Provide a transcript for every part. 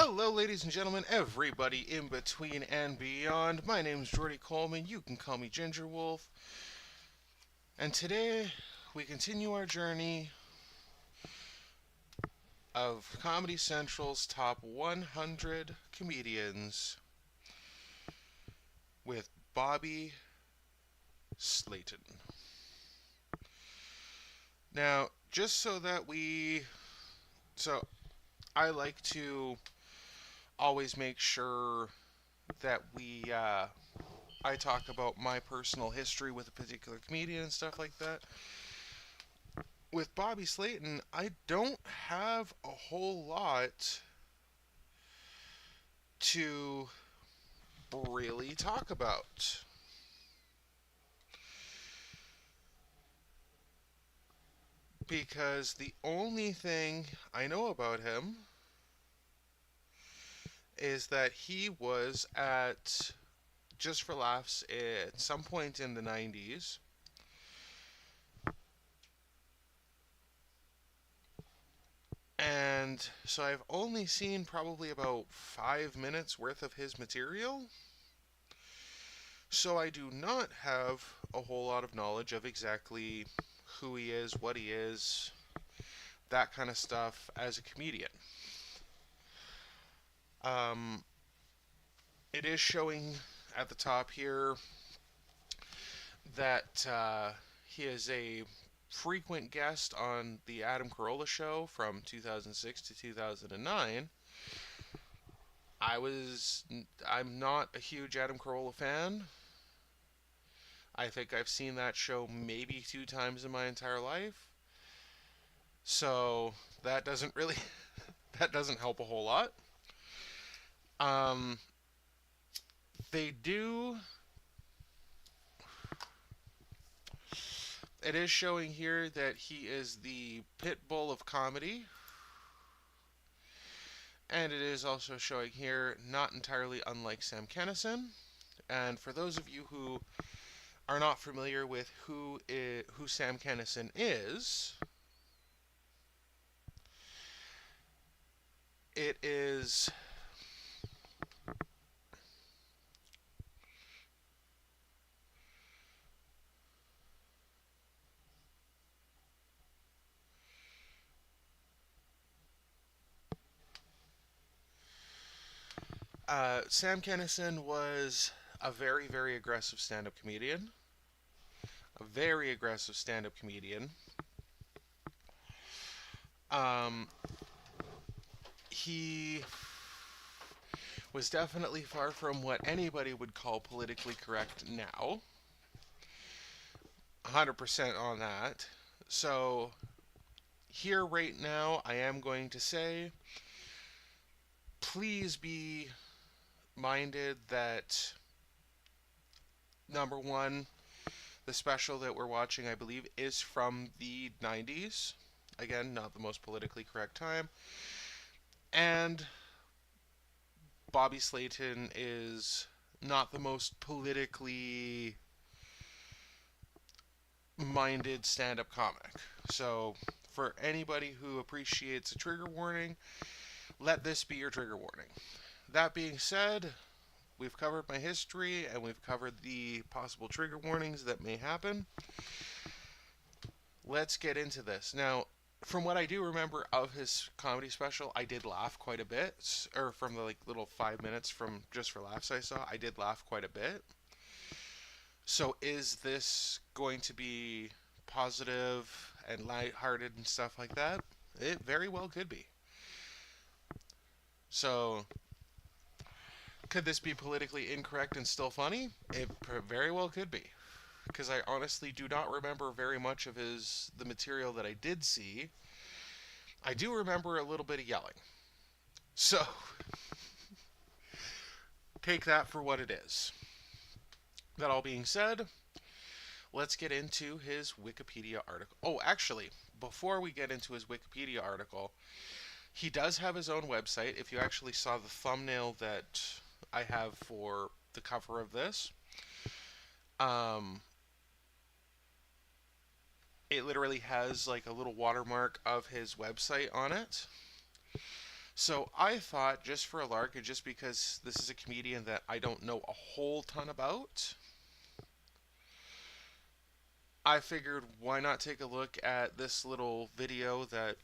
Hello, ladies and gentlemen, everybody in between and beyond. My name's Jordy Coleman. You can call me Ginger Wolf. And today we continue our journey of Comedy Central's top 100 comedians with Bobby Slayton. Now, just so that I like to always make sure that I talk about my personal history with a particular comedian and stuff like that. With Bobby Slayton, I don't have a whole lot to really talk about. Because the only thing I know about him is that he was at Just for Laughs at some point in the 90s. And so I've only seen probably about 5 minutes worth of his material. So I do not have a whole lot of knowledge of exactly who he is, what he is, that kind of stuff as a comedian. It is showing at the top here that he is a frequent guest on the Adam Carolla show from 2006 to 2009. I'm not a huge Adam Carolla fan. I think I've seen that show maybe 2 times in my entire life. So that doesn't really that doesn't help a whole lot. Um, they do. It is showing here that he is the pit bull of comedy. And it is also showing here, not entirely unlike Sam Kinison. And for those of you who are not familiar with who Sam Kinison is, it is Sam Kinison was a very, very aggressive stand-up comedian. A very aggressive stand-up comedian. Um, he was definitely far from what anybody would call politically correct now. 100% on that. So, here right now, I am going to say, please be minded that, number one, the special that we're watching, I believe, is from the 90s. Again, not the most politically correct time. And Bobby Slayton is not the most politically minded stand-up comic. So, for anybody who appreciates a trigger warning, let this be your trigger warning. That being said, we've covered my history and we've covered the possible trigger warnings that may happen. Let's get into this. Now, from what I do remember of his comedy special, I did laugh quite a bit. Or from the little 5 minutes from Just for Laughs I saw, I did laugh quite a bit. So is this going to be positive and lighthearted and stuff like that? It very well could be. So, could this be politically incorrect and still funny? It very well could be. Because I honestly do not remember very much of the material that I did see. I do remember a little bit of yelling. So, take that for what it is. That all being said, let's get into his Wikipedia article. Oh, actually, before we get into his Wikipedia article, he does have his own website. If you actually saw the thumbnail that I have for the cover of this, it literally has like a little watermark of his website on it. So I thought, just for a lark, and just because this is a comedian that I don't know a whole ton about, I figured why not take a look at this little video that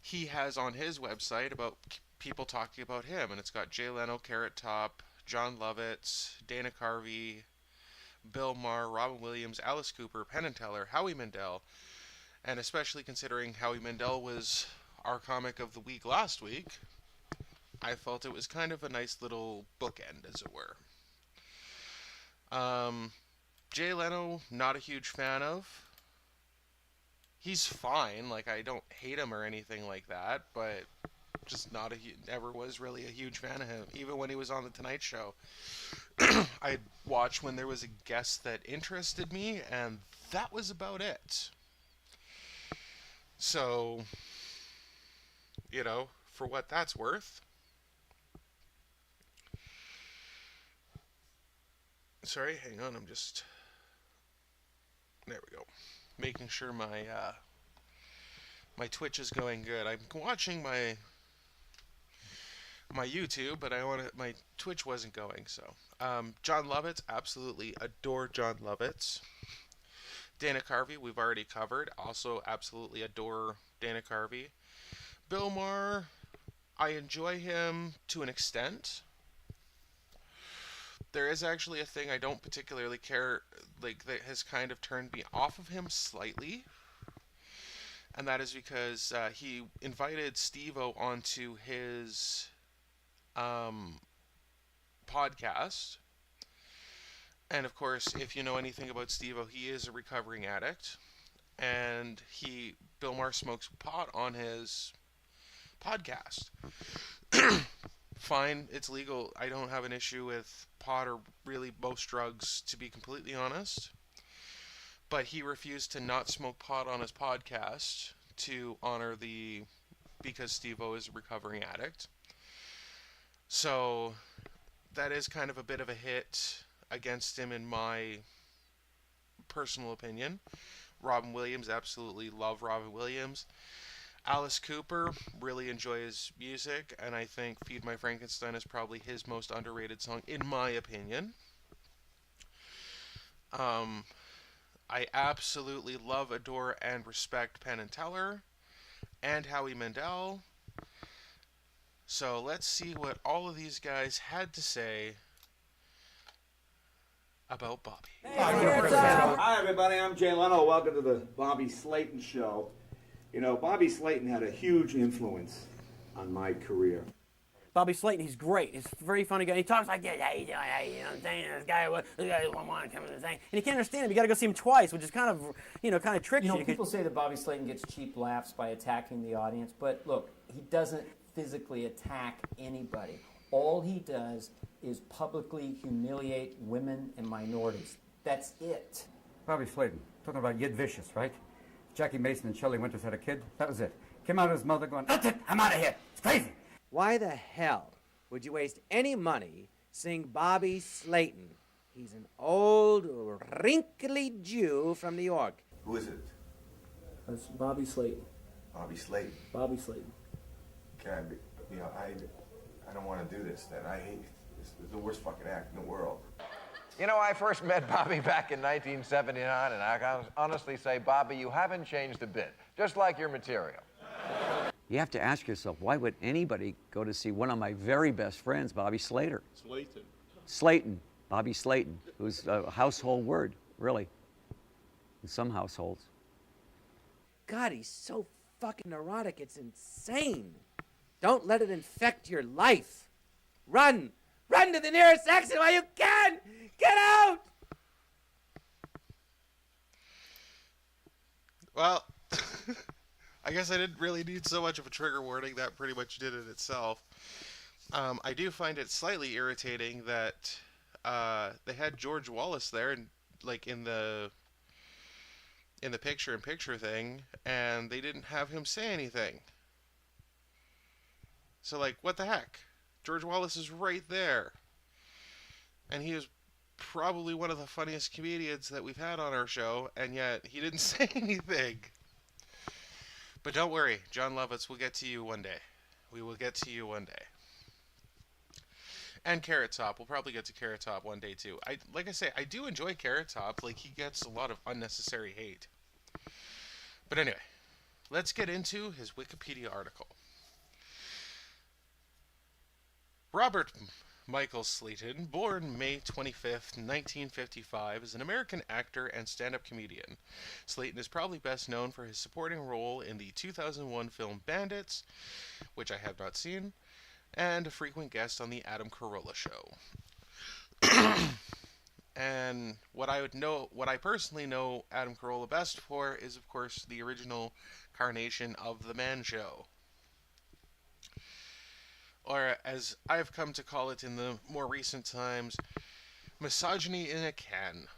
he has on his website about people talking about him. And it's got Jay Leno, Carrot Top, John Lovitz, Dana Carvey, Bill Maher, Robin Williams, Alice Cooper, Penn and Teller, Howie Mandel, and especially considering Howie Mandel was our comic of the week last week, I felt it was kind of a nice little bookend, as it were. Jay Leno, not a huge fan of. He's fine, like I don't hate him or anything like that, but just never was really a huge fan of him. Even when he was on the Tonight Show, I'd watch when there was a guest that interested me, and that was about it. So, for what that's worth. Sorry, hang on, there we go. Making sure my Twitch is going good. I'm watching my YouTube, but my Twitch wasn't going, so. John Lovitz, absolutely adore John Lovitz. Dana Carvey, we've already covered. Also, absolutely adore Dana Carvey. Bill Maher, I enjoy him to an extent. There is actually a thing I don't particularly care, that has kind of turned me off of him slightly. And that is because he invited Steve-O onto his podcast. And of course, if you know anything about Steve-O, he is a recovering addict. And Bill Maher smokes pot on his podcast. Fine, it's legal. I don't have an issue with pot or really most drugs, to be completely honest. But he refused to not smoke pot on his podcast to honor because Steve-O is a recovering addict. So that is kind of a bit of a hit against him in my personal opinion. Robin Williams, absolutely love Robin Williams. Alice Cooper, really enjoy his music, and I think Feed My Frankenstein is probably his most underrated song, in my opinion. I absolutely love, adore, and respect Penn and Teller, and Howie Mandel. So let's see what all of these guys had to say about Bobby. Hi, everybody. I'm Jay Leno. Welcome to the Bobby Slayton Show. Bobby Slayton had a huge influence on my career. Bobby Slayton, he's great. He's a very funny guy. He talks like this. Hey, you know what I'm saying? This guy want to come in and say, and you can't understand him. You got to go see him twice, which is kind of tricky. People say that Bobby Slayton gets cheap laughs by attacking the audience, but look, he doesn't physically attack anybody. All he does is publicly humiliate women and minorities. That's it. Bobby Slayton, talking about Yid Vicious, right? Jackie Mason and Shelly Winters had a kid. That was it. Came out of his mother going, that's it, I'm out of here. It's crazy. Why the hell would you waste any money seeing Bobby Slayton? He's an old, wrinkly Jew from New York. Who is it? That's Bobby Slayton. Bobby Slayton. Bobby Slayton. I don't want to do this. That I hate. It's the worst fucking act in the world. I first met Bobby back in 1979, and I can honestly say, Bobby, you haven't changed a bit, just like your material. You have to ask yourself, why would anybody go to see one of my very best friends, Bobby Slater? Slayton, Bobby Slayton, who's a household word, really, in some households. God, he's so fucking neurotic, it's insane. Don't let it infect your life. Run! Run to the nearest exit while you can! Get out! Well, I guess I didn't really need so much of a trigger warning. That pretty much did it itself. I do find it slightly irritating that they had George Wallace there, and in the picture-in-picture thing, and they didn't have him say anything. So, what the heck? George Wallace is right there. And he is probably one of the funniest comedians that we've had on our show, and yet he didn't say anything. But don't worry, John Lovitz, we'll get to you one day. We will get to you one day. And Carrot Top. We'll probably get to Carrot Top one day too. Like I say, I do enjoy Carrot Top. Like, he gets a lot of unnecessary hate. But anyway, let's get into his Wikipedia article. Robert Michael Slayton, born May 25th, 1955, is an American actor and stand-up comedian. Slayton is probably best known for his supporting role in the 2001 film Bandits, which I have not seen, and a frequent guest on the Adam Carolla Show. And what I personally know Adam Carolla best for is, of course, the original incarnation of The Man Show. Or, as I've come to call it in the more recent times, misogyny in a can.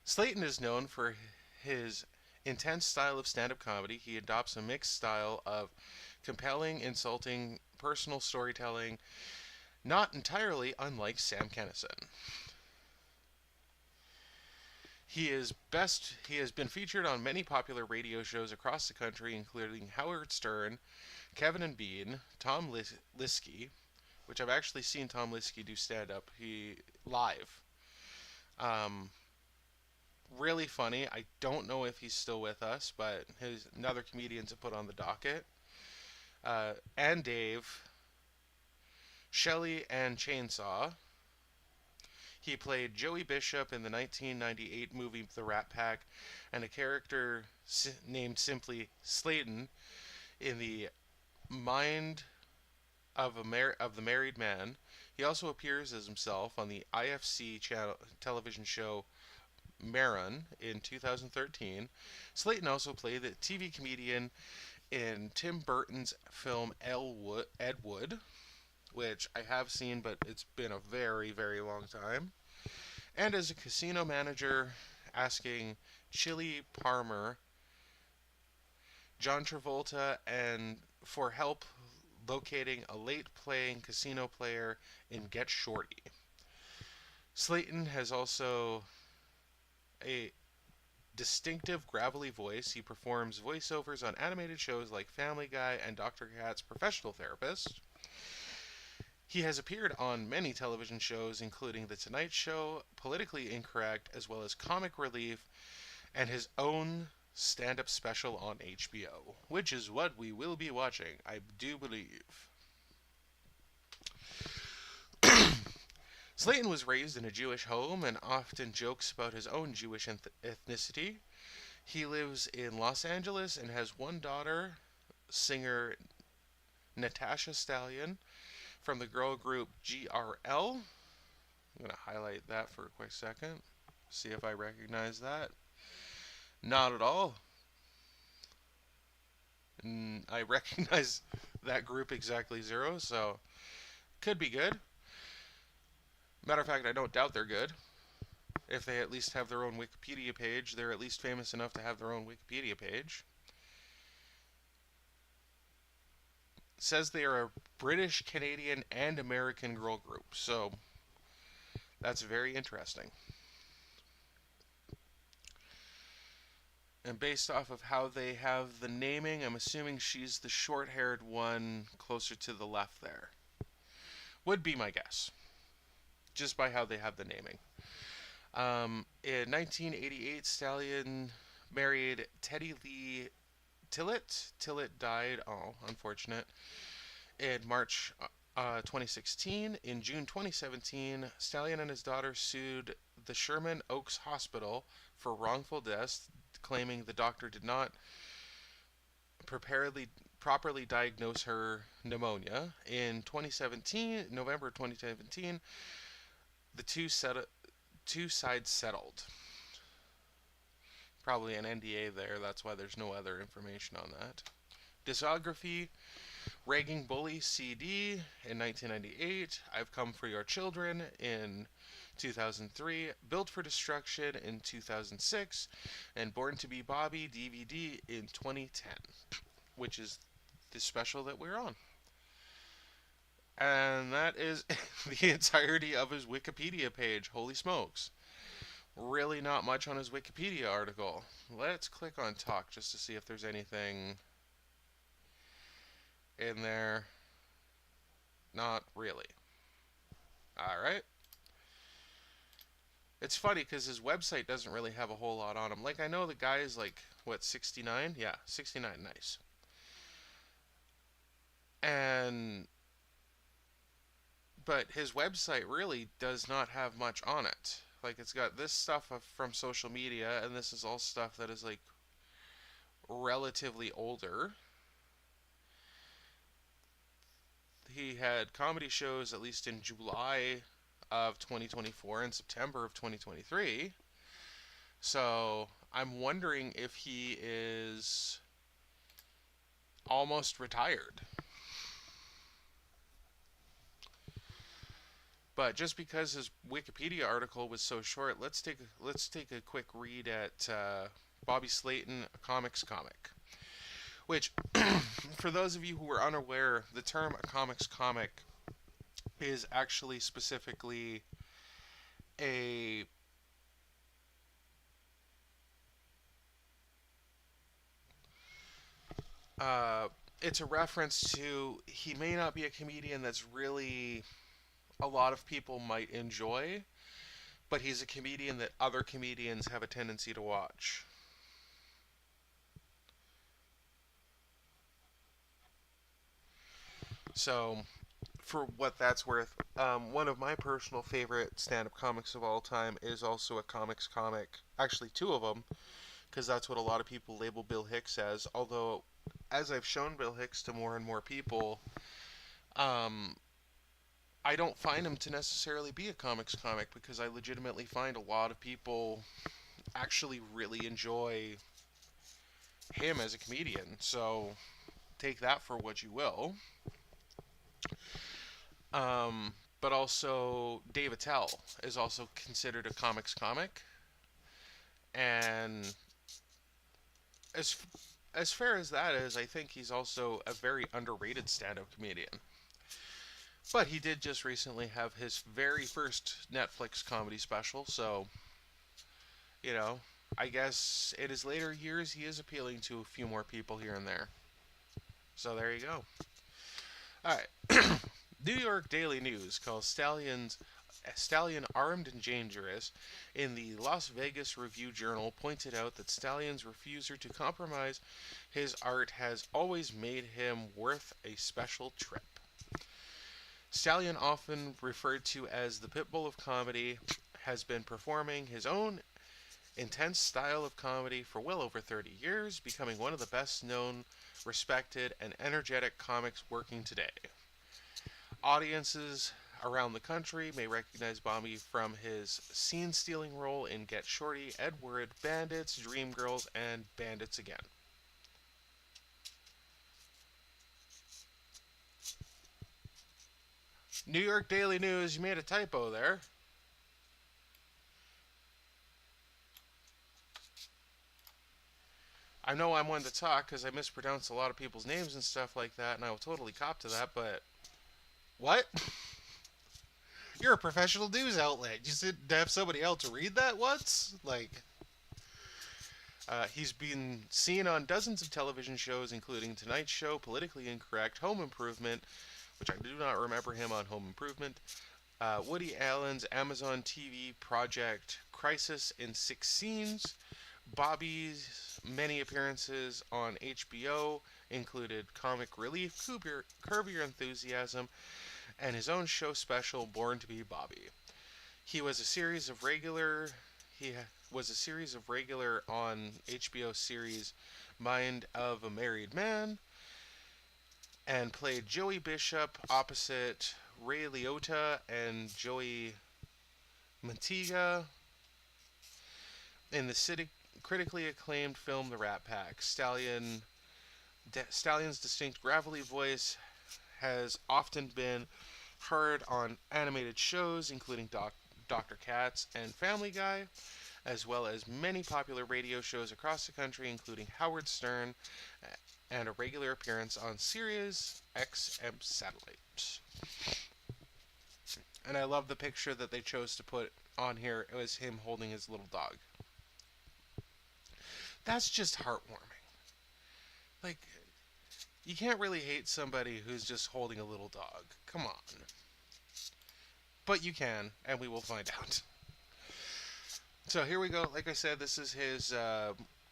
Slayton is known for his intense style of stand-up comedy. He adopts a mixed style of compelling, insulting, personal storytelling, not entirely unlike Sam Kinison. He has been featured on many popular radio shows across the country, including Howard Stern, Kevin and Bean, Tom Liskey, which I've actually seen Tom Liskey do stand-up live. Really funny. I don't know if he's still with us, but he's another comedian to put on the docket. And Dave, Shelly, and Chainsaw. He played Joey Bishop in the 1998 movie The Rat Pack, and a character named simply Slayton in the Mind of the Married Man. He also appears as himself on the IFC television show Maron in 2013. Slayton also played the TV comedian in Tim Burton's film Ed Wood, which I have seen, but it's been a very, very long time. And as a casino manager, asking Chili Palmer, John Travolta, and for help locating a late-playing casino player in Get Shorty. Slayton has also a distinctive gravelly voice. He performs voiceovers on animated shows like Family Guy and Dr. Katz Professional Therapist. He has appeared on many television shows, including The Tonight Show, Politically Incorrect, as well as Comic Relief, and his own stand-up special on HBO, which is what we will be watching, I do believe. Slayton was raised in a Jewish home and often jokes about his own Jewish ethnicity. He lives in Los Angeles and has one daughter, singer Natasha Stallion, from the girl group GRL. I'm going to highlight that for a quick second, see if I recognize that. Not at all. I recognize that group exactly zero, so could be good. Matter of fact, I don't doubt they're good. If they at least have their own Wikipedia page, they're at least famous enough to have their own Wikipedia page. It says they are a British, Canadian, and American girl group, so that's very interesting. And based off of how they have the naming, I'm assuming she's the short-haired one closer to the left there. Would be my guess. Just by how they have the naming. In 1988, Stallion married Teddy Lee Tillett. Tillett died, unfortunate, in March 2016. In June 2017, Stallion and his daughter sued the Sherman Oaks Hospital for wrongful death, claiming the doctor did not properly diagnose her pneumonia. In November 2017, the two sides settled. Probably an NDA there, that's why there's no other information on that. Discography: Ragging Bully CD in 1998, I've Come for Your Children in 2003, Built for Destruction in 2006, and Born to be Bobby DVD in 2010, which is the special that we're on. And that is the entirety of his Wikipedia page. Holy smokes. Really not much on his Wikipedia article. Let's click on talk just to see if there's anything in there. Not really. All right. It's funny because his website doesn't really have a whole lot on him. Like, I know the guy is like, what, 69? Yeah, 69, nice. But his website really does not have much on it. Like, it's got this stuff from social media, and this is all stuff that is, like, relatively older. He had comedy shows at least in July of 2024 and September of 2023. So I'm wondering if he is almost retired. But just because his Wikipedia article was so short, let's take a quick read at Bobby Slayton, a comics comic. Which, for those of you who are unaware, the term a comics comic is actually specifically it's a reference to, he may not be a comedian that's really a lot of people might enjoy, but he's a comedian that other comedians have a tendency to watch. So, for what that's worth, one of my personal favorite stand-up comics of all time is also a comics comic. Actually, two of them, because that's what a lot of people label Bill Hicks as. Although, as I've shown Bill Hicks to more and more people, I don't find him to necessarily be a comics comic, because I legitimately find a lot of people actually really enjoy him as a comedian. So, take that for what you will. But also, Dave Attell is also considered a comics comic. And as fair as that is, I think he's also a very underrated stand-up comedian. But he did just recently have his very first Netflix comedy special, so, you know, I guess in his later years he is appealing to a few more people here and there. So there you go. Alright. New York Daily News calls Stallion armed and dangerous. In the Las Vegas Review-Journal pointed out that Stallion's refusal to compromise his art has always made him worth a special trip. Stallion, often referred to as the Pitbull of comedy, has been performing his own intense style of comedy for well over 30 years, becoming one of the best known, respected, and energetic comics working today. Audiences around the country may recognize Bobby from his scene-stealing role in Get Shorty, Ed Wood, Bandits, Dreamgirls, and Bandits Again. New York Daily News, you made a typo there. I know I'm one to talk because I mispronounce a lot of people's names and stuff like that, and I will totally cop to that, but... What? You're a professional news outlet. You should have somebody else to read that once? Like... he's been seen on dozens of television shows, including Tonight Show, Politically Incorrect, Home Improvement, which I do not remember him on Home Improvement, Woody Allen's Amazon TV project Crisis in 6 Scenes. Bobby's many appearances on HBO included Comic Relief, Curb Your Enthusiasm, and his own show special, Born to be Bobby. He was a series of regular on HBO series Mind of a Married Man, and played Joey Bishop opposite Ray Liotta and Joey Mantiga in the critically acclaimed film The Rat Pack. Stallion's distinct gravelly voice has often been heard on animated shows, including Dr. Katz and Family Guy, as well as many popular radio shows across the country, including Howard Stern, and a regular appearance on Sirius XM Satellite. And I love the picture that they chose to put on here. It was him holding his little dog. That's just heartwarming. Like, You can't really hate somebody who's just holding a little dog. Come on. But you can, and we will find out. So here we go. Like I said, this is his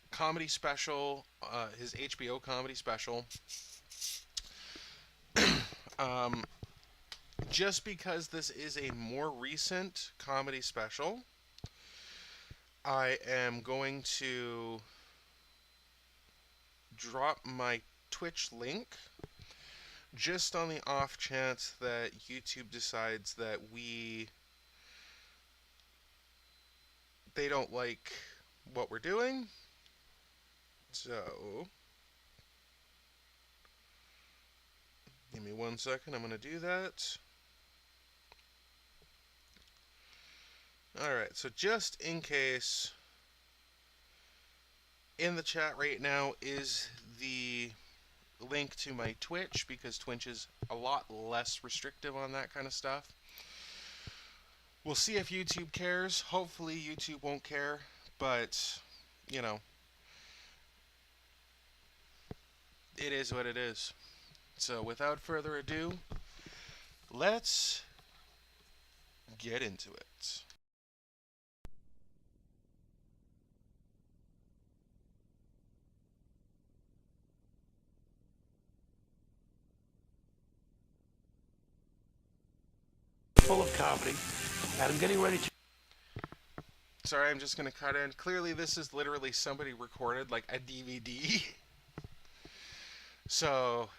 comedy special, his HBO comedy special. Just because this is a more recent comedy special, I am going to drop my Twitch link just on the off chance that YouTube decides that they don't like what we're doing. So give me 1 second, I'm going to do that. Alright, so just in case, in the chat right now is the link to my Twitch, because Twitch is a lot less restrictive on that kind of stuff. We'll see if YouTube cares. Hopefully YouTube won't care, but, you know, it is what it is. So without further ado, let's get into it. Full of comedy, and I'm getting ready to... Sorry, I'm just going to cut in. Clearly, this is literally somebody recorded, like, a DVD. So,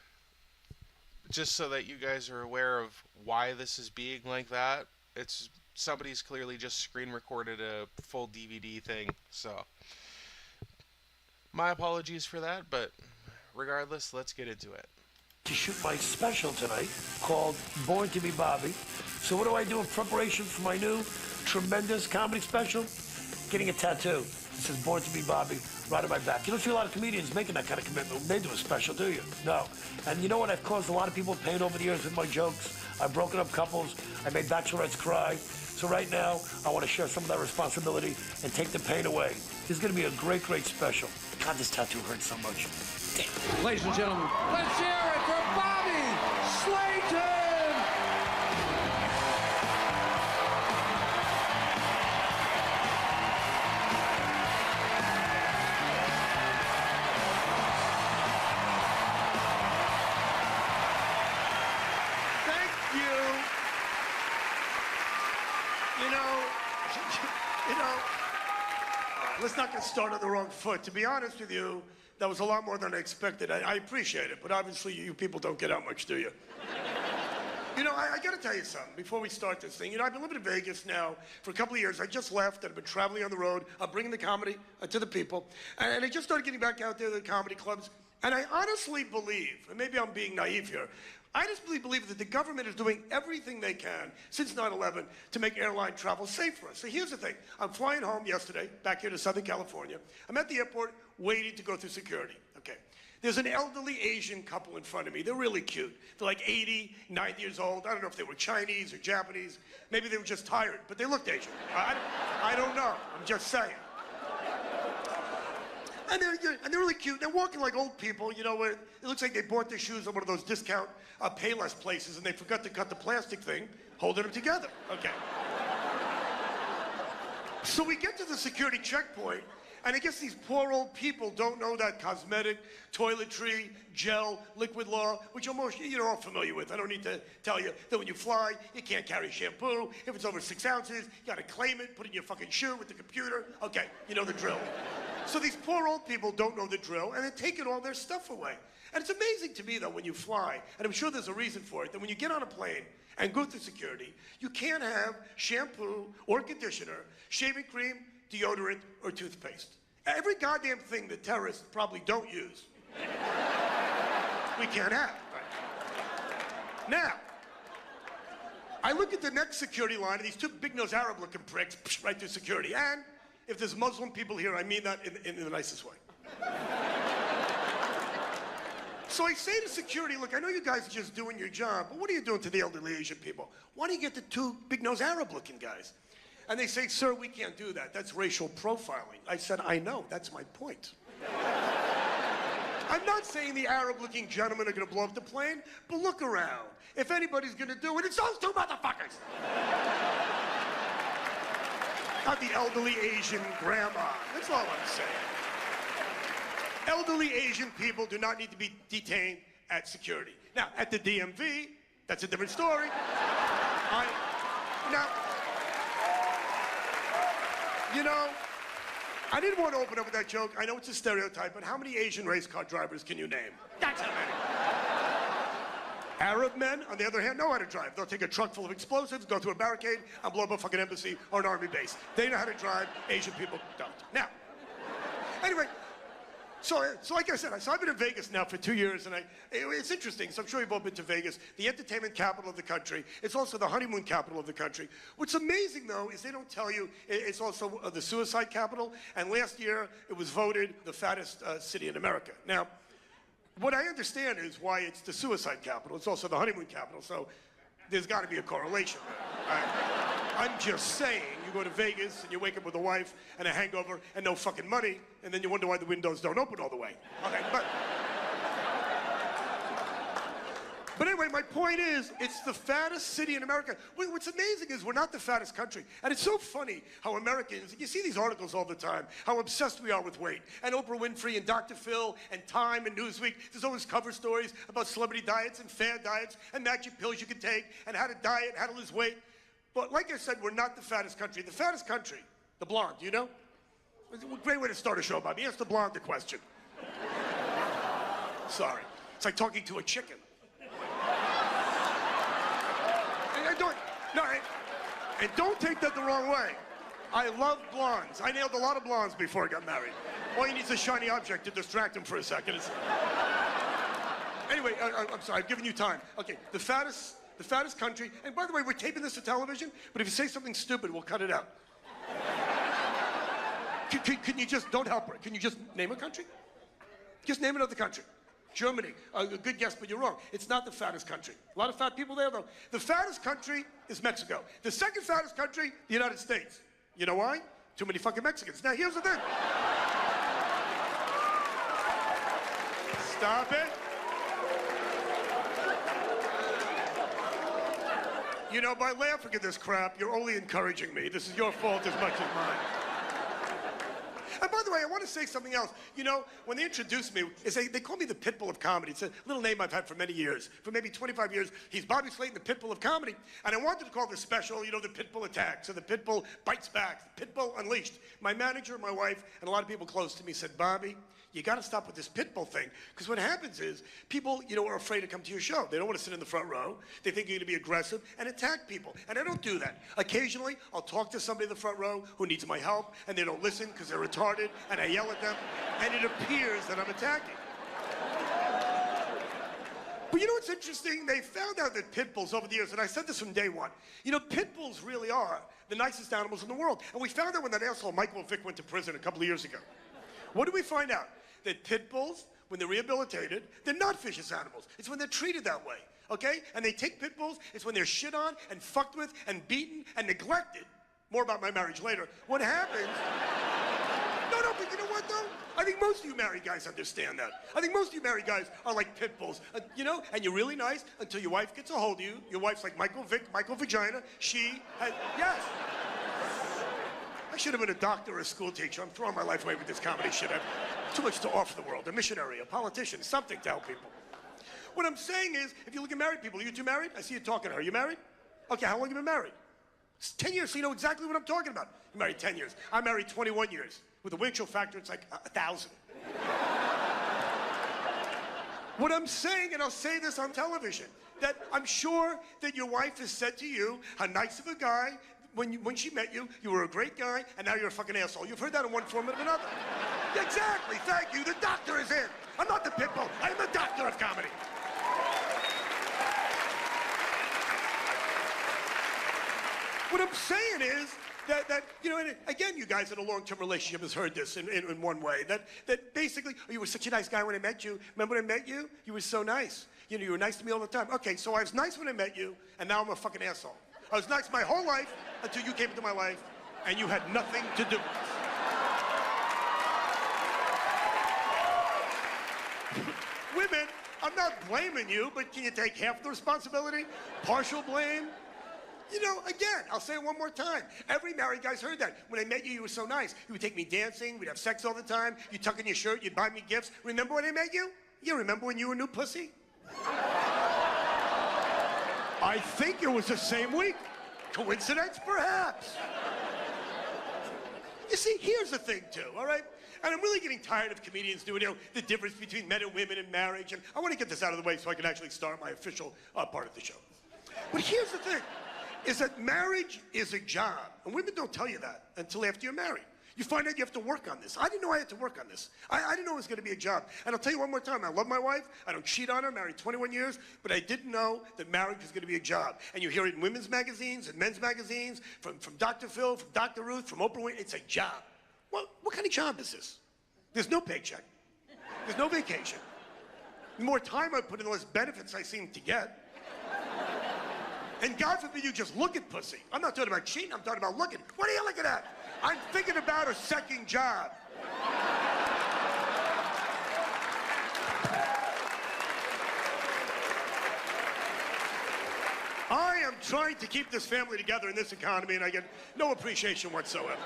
just so that you guys are aware of why this is being like that, it's somebody's clearly just screen recorded a full DVD thing. So, my apologies for that, but regardless, let's get into it. To shoot my special tonight called Born to be Bobby. So what do I do in preparation for my new tremendous comedy special? Getting a tattoo. It says Born to be Bobby right on my back. You don't see a lot of comedians making that kind of commitment when they do a special, do you? No. And you know what? I've caused a lot of people pain over the years with my jokes. I've broken up couples. I made bachelorettes cry. So right now, I want to share some of that responsibility and take the pain away. This is going to be a great, great special. God, this tattoo hurts so much. Damn. Ladies and gentlemen, let's hear it for Bobby Slayton! Thank you. You know, let's not get started on the wrong foot. To be honest with you, that was a lot more than I expected. I appreciate it, but obviously you people don't get out much, do you? You know, I got to tell you something before we start this thing. You know, I've been living in Vegas now for a couple of years. I just left, and I've been traveling on the road. I'm bringing the comedy to the people. And I just started getting back out there to the comedy clubs. And I honestly believe, and maybe I'm being naive here, I just believe that the government is doing everything they can since 9/11 to make airline travel safe for us. So here's the thing. I'm flying home yesterday, back here to Southern California. I'm at the airport waiting to go through security. Okay. There's an elderly Asian couple in front of me. They're really cute. They're like 80, 90 years old. I don't know if they were Chinese or Japanese. Maybe they were just tired, but they looked Asian. I don't know. I'm just saying. And they're really cute. They're walking like old people, you know, where it looks like they bought their shoes at one of those discount Payless places, and they forgot to cut the plastic thing, holding them together. Okay. So we get to the security checkpoint, and I guess these poor old people don't know that cosmetic, toiletry, gel, liquid law, which you're all familiar with. I don't need to tell you that when you fly, you can't carry shampoo. If it's over 6 ounces, you gotta claim it, put it in your fucking shoe with the computer. Okay, you know the drill. So these poor old people don't know the drill, and they're taking all their stuff away. And it's amazing to me, though, when you fly, and I'm sure there's a reason for it, that when you get on a plane and go through security, you can't have shampoo or conditioner, shaving cream, deodorant, or toothpaste. Every goddamn thing that terrorists probably don't use, we can't have. Right? Now, I look at the next security line, and these two big-nosed Arab-looking pricks right through security. And if there's Muslim people here, I mean that in the nicest way. So I say to security, look, I know you guys are just doing your job, but what are you doing to the elderly Asian people? Why don't you get the two big-nosed Arab-looking guys? And they say, sir, we can't do that. That's racial profiling. I said, I know. That's my point. I'm not saying the Arab-looking gentlemen are going to blow up the plane, but look around. If anybody's going to do it, it's those two motherfuckers. Not the elderly Asian grandma. That's all I'm saying. Elderly Asian people do not need to be detained at security. Now, at the DMV, that's a different story. I didn't want to open up with that joke. I know it's a stereotype, but how many Asian race car drivers can you name? That's how many. Arab men, on the other hand, know how to drive. They'll take a truck full of explosives, go through a barricade, and blow up a fucking embassy or an army base. They know how to drive. Asian people don't. Now, anyway, so like I said, I've been in Vegas now for 2 years, and it's interesting. So I'm sure you've all been to Vegas, the entertainment capital of the country. It's also the honeymoon capital of the country. What's amazing, though, is they don't tell you it's also the suicide capital. And last year, it was voted the fattest city in America. Now, what I understand is why it's the suicide capital. It's also the honeymoon capital. So there's got to be a correlation. I'm just saying, you go to Vegas and you wake up with a wife and a hangover and no fucking money, and then you wonder why the windows don't open all the way. Okay, but anyway, my point is, it's the fattest city in America. What's amazing is we're not the fattest country. And it's so funny how Americans, you see these articles all the time, how obsessed we are with weight. And Oprah Winfrey and Dr. Phil and Time and Newsweek, there's always cover stories about celebrity diets and fad diets and magic pills you can take and how to diet, how to lose weight. But like I said, we're not the fattest country. The fattest country, the blonde, you know? It's a great way to start a show, Bobby. Ask the blonde the question. Sorry. It's like talking to a chicken. And don't take that the wrong way. I love blondes. I nailed a lot of blondes before I got married. All you need is a shiny object to distract them for a second. Anyway, I'm sorry, I've given you time. Okay, the fattest country, and by the way, we're taping this for television, but if you say something stupid, we'll cut it out. Can you just, don't help her, can you just name a country? Just name another country. Germany, a good guess, but you're wrong. It's not the fattest country. A lot of fat people there, though. The fattest country is Mexico. The second fattest country, the United States. You know why? Too many fucking Mexicans. Now, here's the thing. Stop it. You know, by laughing at this crap, you're only encouraging me. This is your fault as much as mine. And by the way, I want to say something else. You know, when they introduced me, they call me the Pitbull of comedy. It's a little name I've had for many years. For maybe 25 years, he's Bobby Slayton, the Pitbull of comedy. And I wanted to call this special, you know, the Pitbull attacks, or the Pitbull bites back, the Pitbull unleashed. My manager, my wife, and a lot of people close to me said, Bobby, you got to stop with this Pitbull thing. Because what happens is, people, you know, are afraid to come to your show. They don't want to sit in the front row. They think you're going to be aggressive and attack people. And I don't do that. Occasionally, I'll talk to somebody in the front row who needs my help, and they don't listen because they're retarded, and I yell at them, and it appears that I'm attacking. But you know what's interesting? They found out that pit bulls over the years, and I said this from day one, you know, pit bulls really are the nicest animals in the world. And we found out when that asshole Michael Vick went to prison a couple of years ago. What did we find out? That pit bulls, when they're rehabilitated, they're not vicious animals. It's when they're treated that way, okay? And they take pit bulls, it's when they're shit on and fucked with and beaten and neglected. More about my marriage later. What happens... No, but you know what, though? I think most of you married guys understand that. I think most of you married guys are like pit bulls, you know? And you're really nice until your wife gets a hold of you. Your wife's like Michael Vick, Michael Vagina. Yes. I should have been a doctor or a school teacher. I'm throwing my life away with this comedy shit. I have too much to offer the world. A missionary, a politician, something to help people. What I'm saying is, if you look at married people, are you two married? I see you talking to her. Are you married? Okay, how long have you been married? It's 10 years, so you know exactly what I'm talking about. You're married 10 years. I'm married 21 years. With a windshield factor, it's like 1,000. What I'm saying, and I'll say this on television, that I'm sure that your wife has said to you how nice of a guy, when she met you, you were a great guy, and now you're a fucking asshole. You've heard that in one form or another. Exactly, thank you. The doctor is in. I'm not the pit bull. I'm the doctor of comedy. What I'm saying is that you know, and again, you guys in a long-term relationship has heard this in one way, that basically, oh, you were such a nice guy when I met you. Remember when I met you? You were so nice. You know, you were nice to me all the time. Okay, so I was nice when I met you, and now I'm a fucking asshole. I was nice my whole life until you came into my life, and you had nothing to do with I'm not blaming you, but can you take half the responsibility? Partial blame? You know, again, I'll say it one more time. Every married guy's heard that. When I met you, you were so nice. You would take me dancing, we'd have sex all the time, you'd tuck in your shirt, you'd buy me gifts. Remember when I met you? You remember when you were new pussy? I think it was the same week. Coincidence? Perhaps. You see, here's the thing, too, all right? And I'm really getting tired of comedians doing, you know, the difference between men and women in marriage. And I want to get this out of the way so I can actually start my official part of the show. But here's the thing, is that marriage is a job. And women don't tell you that until after you're married. You find out you have to work on this. I didn't know I had to work on this. I didn't know it was going to be a job. And I'll tell you one more time, I love my wife. I don't cheat on her, married 21 years. But I didn't know that marriage was going to be a job. And you hear it in women's magazines and men's magazines, from Dr. Phil, from Dr. Ruth, from Oprah Winfrey. It's a job. Well, what kind of job is this? There's no paycheck. There's no vacation. The more time I put in, the less benefits I seem to get. And God forbid you just look at pussy. I'm not talking about cheating, I'm talking about looking. What are you looking at? I'm thinking about a second job. I am trying to keep this family together in this economy, and I get no appreciation whatsoever.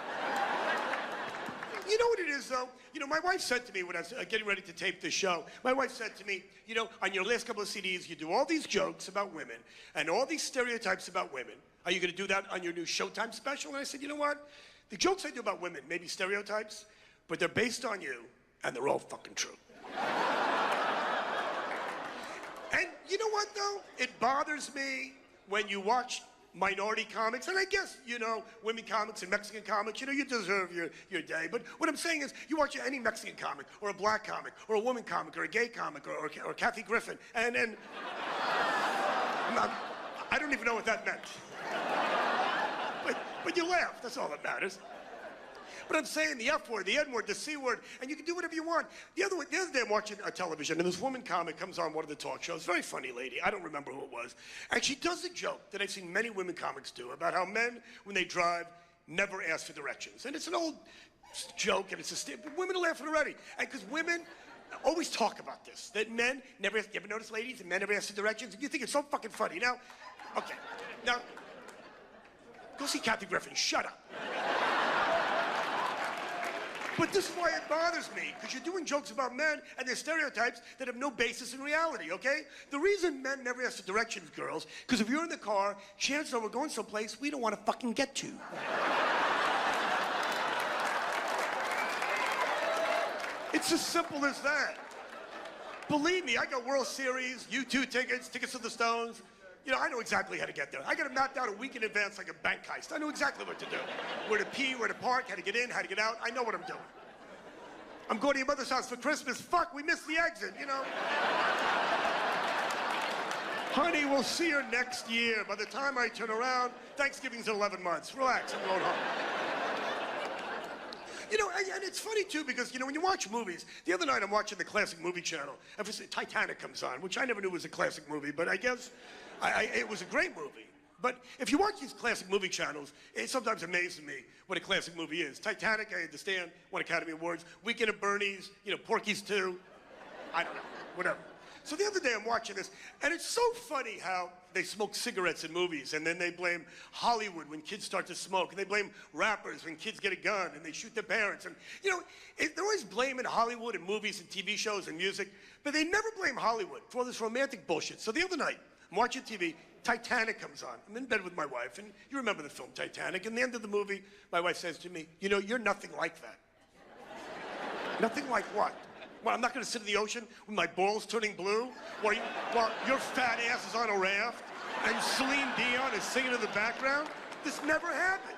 You know what it is, though? You know, my wife said to me when I was getting ready to tape this show, my wife said to me, you know, on your last couple of CDs, you do all these jokes about women and all these stereotypes about women. Are you going to do that on your new Showtime special? And I said, you know what? The jokes I do about women may be stereotypes, but they're based on you, and they're all fucking true. And you know what, though? It bothers me when you watch minority comics, and I guess, you know, women comics and Mexican comics, you know, you deserve your day. But what I'm saying is, you watch any Mexican comic, or a black comic, or a woman comic, or a gay comic, or Kathy Griffin, and I don't even know what that meant. But you laugh, that's all that matters. But I'm saying the F word, the N word, the C word, and you can do whatever you want. The other day I'm watching television, and this woman comic comes on one of the talk shows, very funny lady, I don't remember who it was, and she does a joke that I've seen many women comics do about how men, when they drive, never ask for directions. And it's an old joke, and it's but women are laughing already. And because women always talk about this, that men never ask, you ever notice, ladies, that men never ask for directions? And you think it's so fucking funny. Now, okay, now, go see Kathy Griffin, shut up. But this is why it bothers me, because you're doing jokes about men and their stereotypes that have no basis in reality, okay? The reason men never ask for directions, girls, because if you're in the car, chances are we're going someplace we don't want to fucking get to. It's as simple as that. Believe me, I got World Series, U2 tickets, tickets to the Stones. You know, I know exactly how to get there. I got it mapped out a week in advance like a bank heist. I know exactly what to do. Where to pee, where to park, how to get in, how to get out. I know what I'm doing. I'm going to your mother's house for Christmas. Fuck, we missed the exit, you know. Honey, we'll see her next year. By the time I turn around, Thanksgiving's in 11 months. Relax, I'm going home. You know, and it's funny, too, because, you know, when you watch movies, the other night I'm watching the Classic Movie Channel, and Titanic comes on, which I never knew was a classic movie, but I guess it was a great movie. But if you watch these classic movie channels, it sometimes amazes me what a classic movie is. Titanic, I understand, won Academy Awards. Weekend at Bernie's, you know, Porky's 2. I don't know, whatever. So the other day I'm watching this, and it's so funny how they smoke cigarettes in movies, and then they blame Hollywood when kids start to smoke, and they blame rappers when kids get a gun, and they shoot their parents. And, you know, they're always blaming Hollywood and movies and TV shows and music, but they never blame Hollywood for all this romantic bullshit. So the other night, I'm watching TV, Titanic comes on. I'm in bed with my wife, and you remember the film Titanic. And the end of the movie, my wife says to me, you know, you're nothing like that. Nothing like what? Well, I'm not going to sit in the ocean with my balls turning blue while your fat ass is on a raft and Celine Dion is singing in the background? This never happened.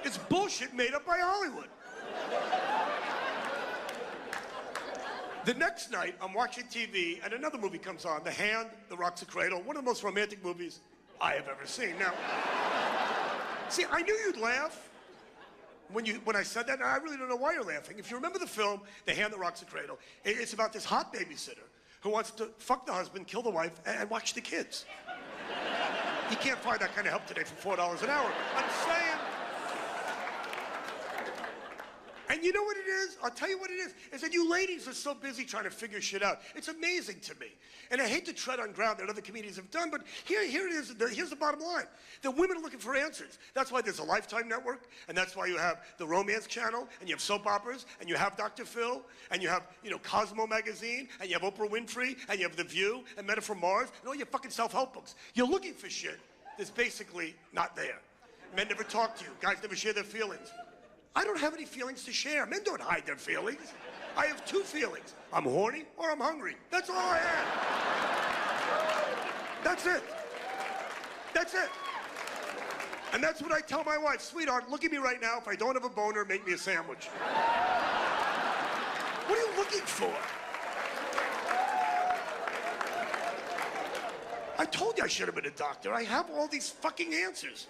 It's bullshit made up by Hollywood. The next night, I'm watching TV, and another movie comes on, The Hand That Rocks the Cradle, one of the most romantic movies I have ever seen. Now, see, I knew you'd laugh when I said that, and I really don't know why you're laughing. If you remember the film, The Hand That Rocks the Cradle, it's about this hot babysitter who wants to fuck the husband, kill the wife, and watch the kids. You can't find that kind of help today for $4 an hour. I'm saying, And you know what it is? I'll tell you what it is that you ladies are so busy trying to figure shit out. It's amazing to me. And I hate to tread on ground that other comedians have done, but here it is. Here's the bottom line. The women are looking for answers. That's why there's a Lifetime network, and that's why you have the Romance Channel, and you have soap operas, and you have Dr. Phil, and you have, Cosmo magazine, and you have Oprah Winfrey, and you have The View, and Men Are From Mars, and all your fucking self-help books. You're looking for shit that's basically not there. Men never talk to you. Guys never share their feelings. I don't have any feelings to share. Men don't hide their feelings. I have two feelings. I'm horny or I'm hungry. That's all I have. That's it. That's it. And that's what I tell my wife. Sweetheart, look at me right now. If I don't have a boner, make me a sandwich. What are you looking for? I told you I should have been a doctor. I have all these fucking answers.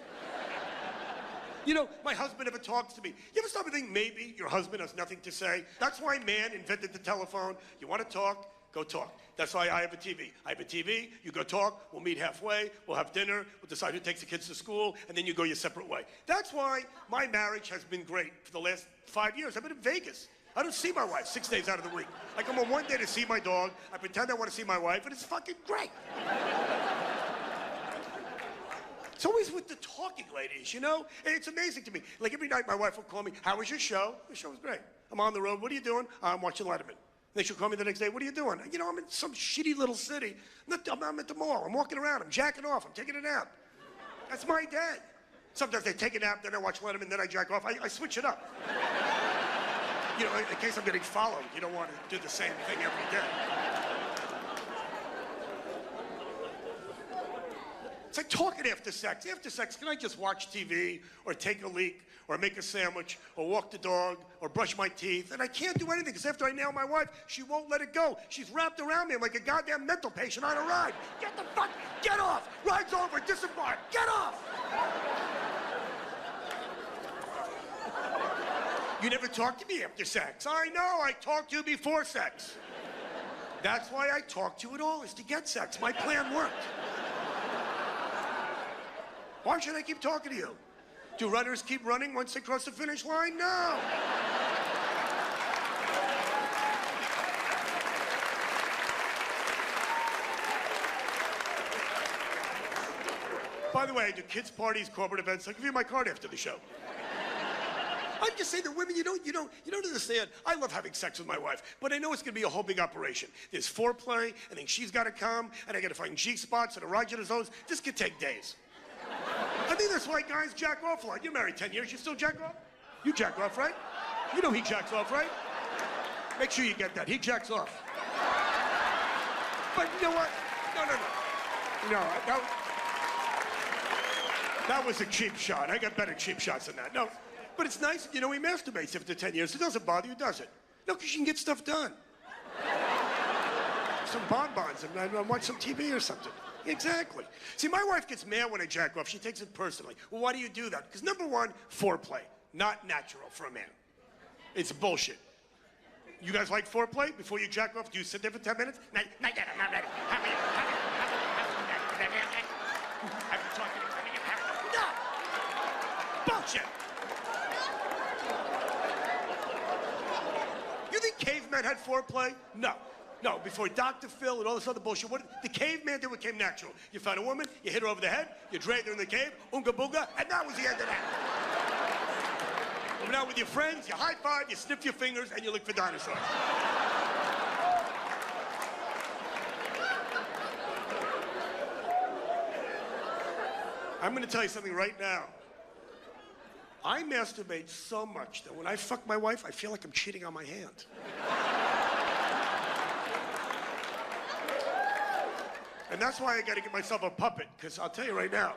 My husband never talks to me. You ever stop and think maybe your husband has nothing to say? That's why man invented the telephone. You want to talk? Go talk. That's why I have a TV. I have a TV. You go talk. We'll meet halfway. We'll have dinner. We'll decide who takes the kids to school, and then you go your separate way. That's why my marriage has been great for the last 5 years. I've been in Vegas. I don't see my wife 6 days out of the week. I come on one day to see my dog. I pretend I want to see my wife, and it's fucking great. It's always with the talking ladies, And it's amazing to me. Like every night my wife will call me, how was your show? The show was great. I'm on the road. What are you doing? I'm watching Letterman. Then she'll call me the next day. What are you doing? I'm in some shitty little city. I'm at the mall. I'm walking around. I'm jacking off. I'm taking a nap. That's my day. Sometimes I take a nap, then I watch Letterman, then I jack off. I switch it up. In case I'm getting followed. You don't want to do the same thing every day. It's like talking after sex. After sex, can I just watch TV or take a leak or make a sandwich or walk the dog or brush my teeth? And I can't do anything because after I nail my wife, she won't let it go. She's wrapped around me. I'm like a goddamn mental patient on a ride. Get off. Ride's over. Disembark. Get off. You never talk to me after sex. I know. I talk to you before sex. That's why I talk to you at all, is to get sex. My plan worked. Why should I keep talking to you? Do runners keep running once they cross the finish line? No. By the way, I do kids' parties, corporate events. I'll give you my card after the show. I'm just saying that women, you don't understand. I love having sex with my wife, but I know it's going to be a whole big operation. There's foreplay, and then she's got to come, and I got to find G-spots and erogenous zones. This could take days. I think that's why guys jack off a lot. You're married 10 years, you still jack off? You jack off, right? You know he jacks off, right? Make sure you get that. He jacks off. But you know what? No, that was a cheap shot. I got better cheap shots than that. No, but it's nice, he masturbates after 10 years. It doesn't bother you, does it? No, because you can get stuff done. Some bonbons and watch some TV or something. Exactly. See, my wife gets mad when I jack off. She takes it personally. Well, why do you do that? Because number one, foreplay. Not natural for a man. It's bullshit. You guys like foreplay before you jack off? Do you sit there for 10 minutes? Not yet, I'm not ready. I've been talking to you. No! Bullshit! You think cavemen had foreplay? No. No, before Dr. Phil and all this other bullshit, what the caveman did what came natural. You found a woman, you hit her over the head, you dragged her in the cave, oonga boonga, and that was the end of that. Coming out with your friends, you high-five, you snip your fingers, and you look for dinosaurs. I'm going to tell you something right now. I masturbate so much that when I fuck my wife, I feel like I'm cheating on my hand. And that's why I got to get myself a puppet, because I'll tell you right now,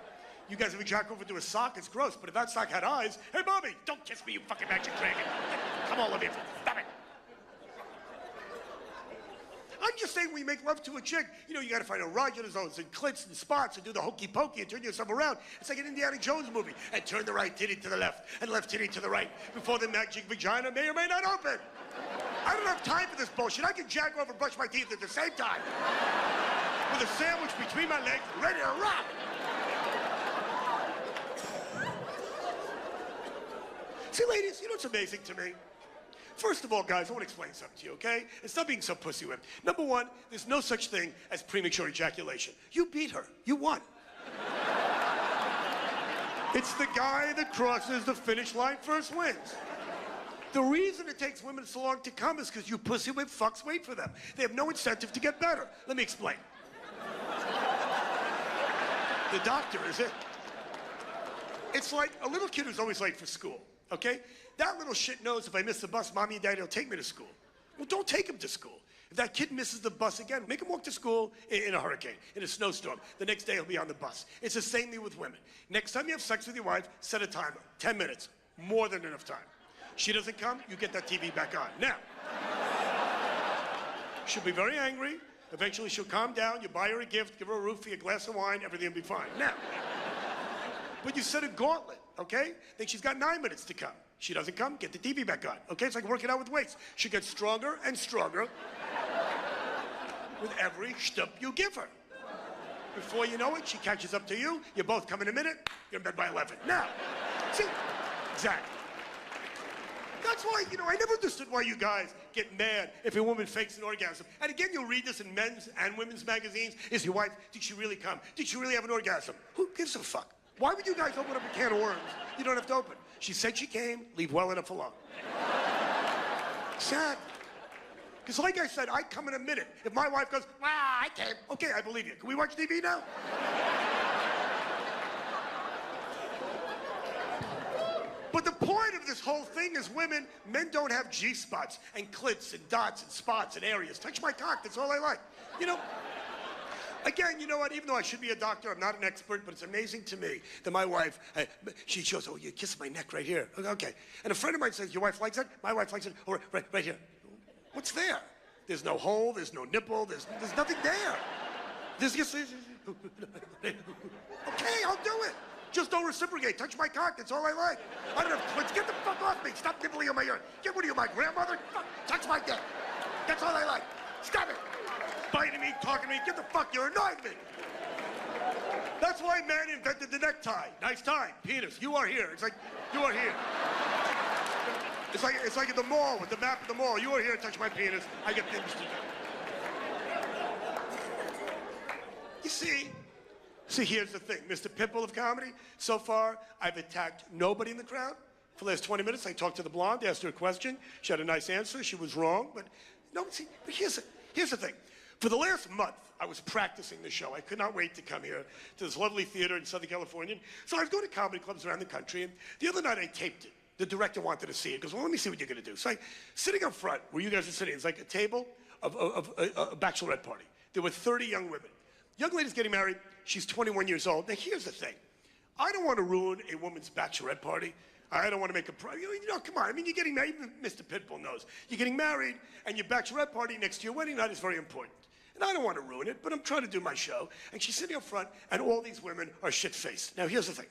you guys ever jack over to a sock? It's gross, but if that sock had eyes, hey, Bobby, don't kiss me, you fucking magic dragon. Come on, Olivia, stop it. I'm just saying when you make love to a chick, you got to find erogenous zones and clits and spots and do the hokey pokey and turn yourself around. It's like an Indiana Jones movie. And turn the right titty to the left and left titty to the right before the magic vagina may or may not open. I don't have time for this bullshit. I can jack off and brush my teeth at the same time. With a sandwich between my legs, ready to rock. See, ladies, what's amazing to me? First of all, guys, I want to explain something to you, okay? And stop being so pussy whipped. Number one, there's no such thing as premature ejaculation. You beat her. You won. It's the guy that crosses the finish line first wins. The reason it takes women so long to come is because you pussy whip fucks wait for them. They have no incentive to get better. Let me explain. The doctor is it. It's like a little kid who's always late for school, okay? That little shit knows if I miss the bus, mommy and daddy will take me to school. Well, don't take him to school. If that kid misses the bus again, make him walk to school in a hurricane, in a snowstorm. The next day he'll be on the bus. It's the same thing with women. Next time you have sex with your wife, set a timer, 10 minutes, more than enough time. She doesn't come, you get that TV back on. Now, she'll be very angry. Eventually she'll calm down, you buy her a gift, give her a roofie, a glass of wine, everything will be fine. Now, but you set a gauntlet, okay? Then she's got 9 minutes to come. She doesn't come, get the TV back on. Okay, it's like working out with weights. She gets stronger and stronger with every shtup you give her. Before you know it, she catches up to you. You both come in a minute, you're in bed by 11. Now, see, exactly. That's why, I never understood why you guys get mad if a woman fakes an orgasm. And again, you'll read this in men's and women's magazines. Is your wife, did she really come? Did she really have an orgasm? Who gives a fuck? Why would you guys open up a can of worms you don't have to open? She said she came, leave well enough alone. Sad. Because like I said, I come in a minute. If my wife goes, I came. Okay, I believe you. Can we watch TV now? But the point of this whole thing is men don't have G-spots and clits and dots and spots and areas. Touch my cock, that's all I like. Again, you know what? Even though I should be a doctor, I'm not an expert, but it's amazing to me that my wife, she shows, you kiss my neck right here. Okay. And a friend of mine says, your wife likes it? My wife likes it. Oh, right here. What's there? There's no hole, there's no nipple, there's nothing there. There's just, okay, I'll do it. Just don't reciprocate. Touch my cock, that's all I like. I don't have clits. Get the fuck off me. Stop nibbling on my ear. Get what are you, my grandmother? Fuck. Touch my dick. That's all I like. Stop it. Biting me, talking to me, get the fuck, you're annoying me. That's why man invented the necktie. Nice tie, penis, you are here. It's like, you are here. It's like at the mall, with the map of the mall. You are here, touch my penis, I get things to do. You see, here's the thing, Mr. Pimple of comedy, so far, I've attacked nobody in the crowd. For the last 20 minutes, I talked to the blonde, asked her a question. She had a nice answer, she was wrong, but here's the thing. For the last month, I was practicing the show. I could not wait to come here to this lovely theater in Southern California. So I was going to comedy clubs around the country, and the other night I taped it. The director wanted to see it. He goes, well, let me see what you're going to do. So sitting up front, where you guys are sitting, it's like a table of a bachelorette party. There were 30 young women. Young lady's getting married. She's 21 years old. Now, here's the thing. I don't want to ruin a woman's bachelorette party. I don't want to make a come on. I mean, you're getting married. Even Mr. Pitbull knows. You're getting married, and your bachelorette party next to your wedding night is very important. And I don't want to ruin it, but I'm trying to do my show. And she's sitting up front, and all these women are shit-faced. Now, here's the thing.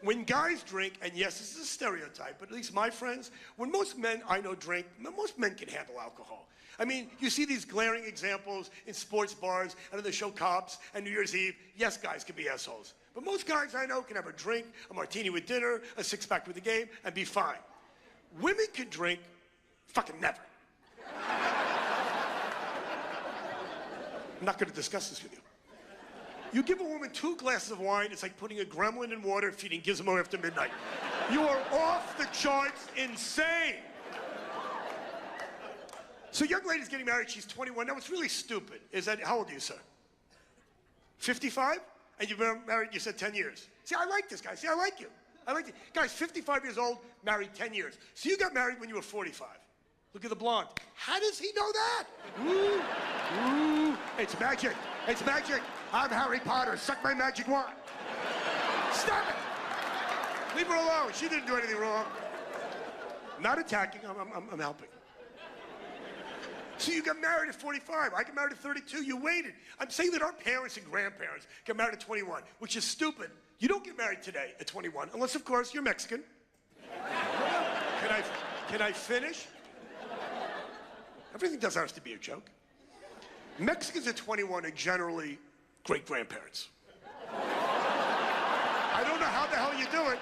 When guys drink, and yes, this is a stereotype, but at least my friends, when most men I know drink, most men can handle alcohol. I mean, you see these glaring examples in sports bars and on the show Cops and New Year's Eve. Yes, guys can be assholes. But most guys I know can have a drink, a martini with dinner, a six-pack with the game, and be fine. Women can drink fucking never. I'm not going to discuss this with you. You give a woman 2 glasses of wine, it's like putting a gremlin in water and feeding Gizmo after midnight. You are off the charts insane. So young lady's getting married, she's 21. Now what's really stupid is that, how old are you, sir? 55? And you've been married, you said 10 years. See, I like this guy. See, I like you. I like you. Guys, 55 years old, married 10 years. So you got married when you were 45. Look at the blonde. How does he know that? Ooh, it's magic. It's magic. I'm Harry Potter. Suck my magic wand. Stop it. Leave her alone. She didn't do anything wrong. I'm not attacking. I'm helping. So you got married at 45. I got married at 32. You waited. I'm saying that our parents and grandparents got married at 21, which is stupid. You don't get married today at 21, unless, of course, you're Mexican. Can I finish? Everything doesn't have to be a joke. Mexicans at 21 are generally great-grandparents. I don't know how the hell you do it.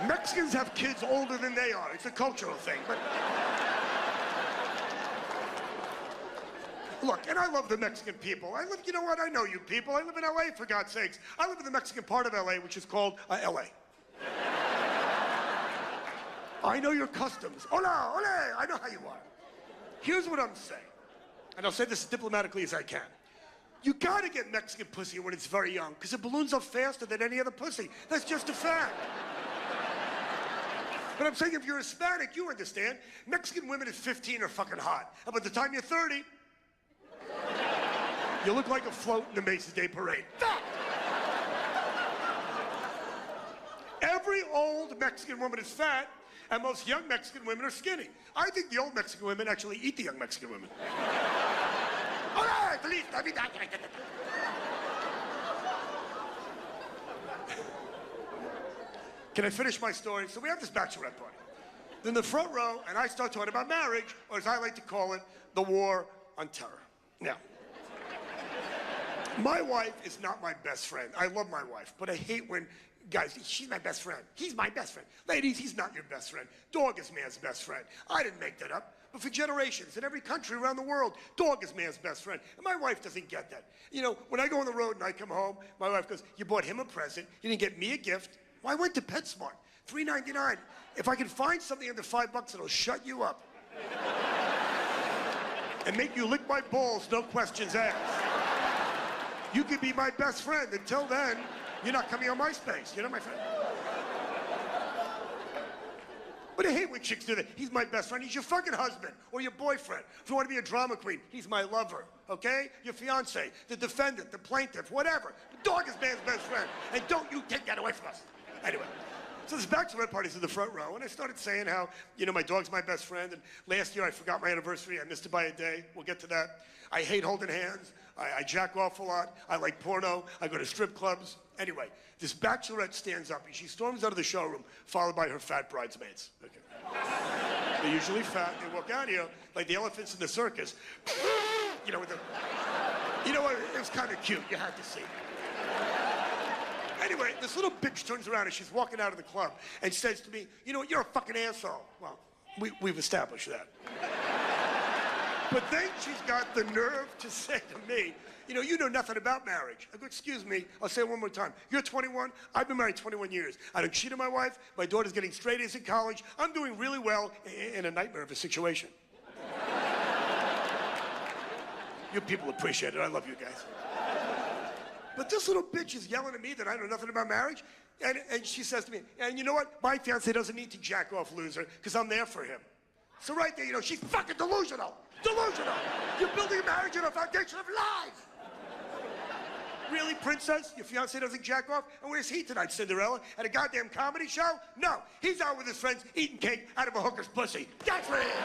Mexicans have kids older than they are. It's a cultural thing, but... Look, and I love the Mexican people. I live, you know what? I know you people. I live in L.A., for God's sakes. I live in the Mexican part of L.A., which is called L.A. I know your customs. Hola, hola, I know how you are. Here's what I'm saying, and I'll say this as diplomatically as I can. You gotta get Mexican pussy when it's very young, because it balloons up faster than any other pussy. That's just a fact. But I'm saying if you're Hispanic, you understand. Mexican women at 15 are fucking hot. And by the time you're 30, you look like a float in the Macy's Day Parade. Fact! Every old Mexican woman is fat, and most young Mexican women are skinny. I think the old Mexican women actually eat the young Mexican women. Hola, feliz Navidad. Can I finish my story? So we have this bachelorette party. Then the front row, and I start talking about marriage, or as I like to call it, the war on terror. Now, my wife is not my best friend. I love my wife, but I hate when guys, she's my best friend. He's my best friend. Ladies, he's not your best friend. Dog is man's best friend. I didn't make that up. But for generations, in every country around the world, dog is man's best friend. And my wife doesn't get that. You know, when I go on the road and I come home, my wife goes, you bought him a present. You didn't get me a gift. Well, I went to PetSmart. $3.99. If I can find something under $5, it'll shut you up. And make you lick my balls, no questions asked. You could be my best friend. Until then, you're not coming on my space. You know, my friend? But I hate when chicks do that. He's my best friend. He's your fucking husband or your boyfriend. If you want to be a drama queen, he's my lover, okay? Your fiance, the defendant, the plaintiff, whatever. The dog is man's best friend. And don't you take that away from us. Anyway, so this bachelorette party's in the front row, and I started saying how, you know, my dog's my best friend, and last year I forgot my anniversary. I missed it by a day. We'll get to that. I hate holding hands. I jack off a lot. I like porno. I go to strip clubs. Anyway, this bachelorette stands up, and she storms out of the showroom, followed by her fat bridesmaids. Okay. They're usually fat. They walk out here like the elephants in the circus. You know, with the... You know what? It was kind of cute. You had to see it. Anyway, this little bitch turns around and she's walking out of the club and says to me, you know what, you're a fucking asshole. Well, we've established that. But then she's got the nerve to say to me, you know nothing about marriage. I go, excuse me, I'll say it one more time. You're 21, I've been married 21 years. I don't cheat on my wife, my daughter's getting straight A's in college. I'm doing really well in a nightmare of a situation. You people appreciate it, I love you guys. But this little bitch is yelling at me that I know nothing about marriage, and she says to me, and you know what? My fiance doesn't need to jack off, loser, because I'm there for him. So right there, she's fucking delusional. Delusional. You're building a marriage on a foundation of lies. Really, princess? Your fiance doesn't jack off? And where's he tonight, Cinderella? At a goddamn comedy show? No, he's out with his friends eating cake out of a hooker's pussy. That's where he is.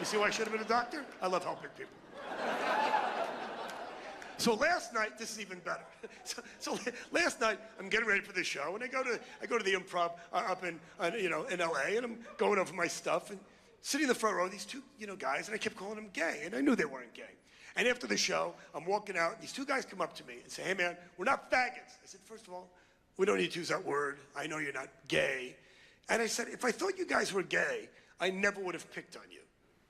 You see why I should have been a doctor? I love helping people. So last night, this is even better. So last night, I'm getting ready for the show, and I go to the Improv up in LA, and I'm going over my stuff, and sitting in the front row, these two guys, and I kept calling them gay, and I knew they weren't gay. And after the show, I'm walking out, and these two guys come up to me and say, hey man, we're not faggots. I said, first of all, we don't need to use that word. I know you're not gay. And I said, if I thought you guys were gay, I never would have picked on you.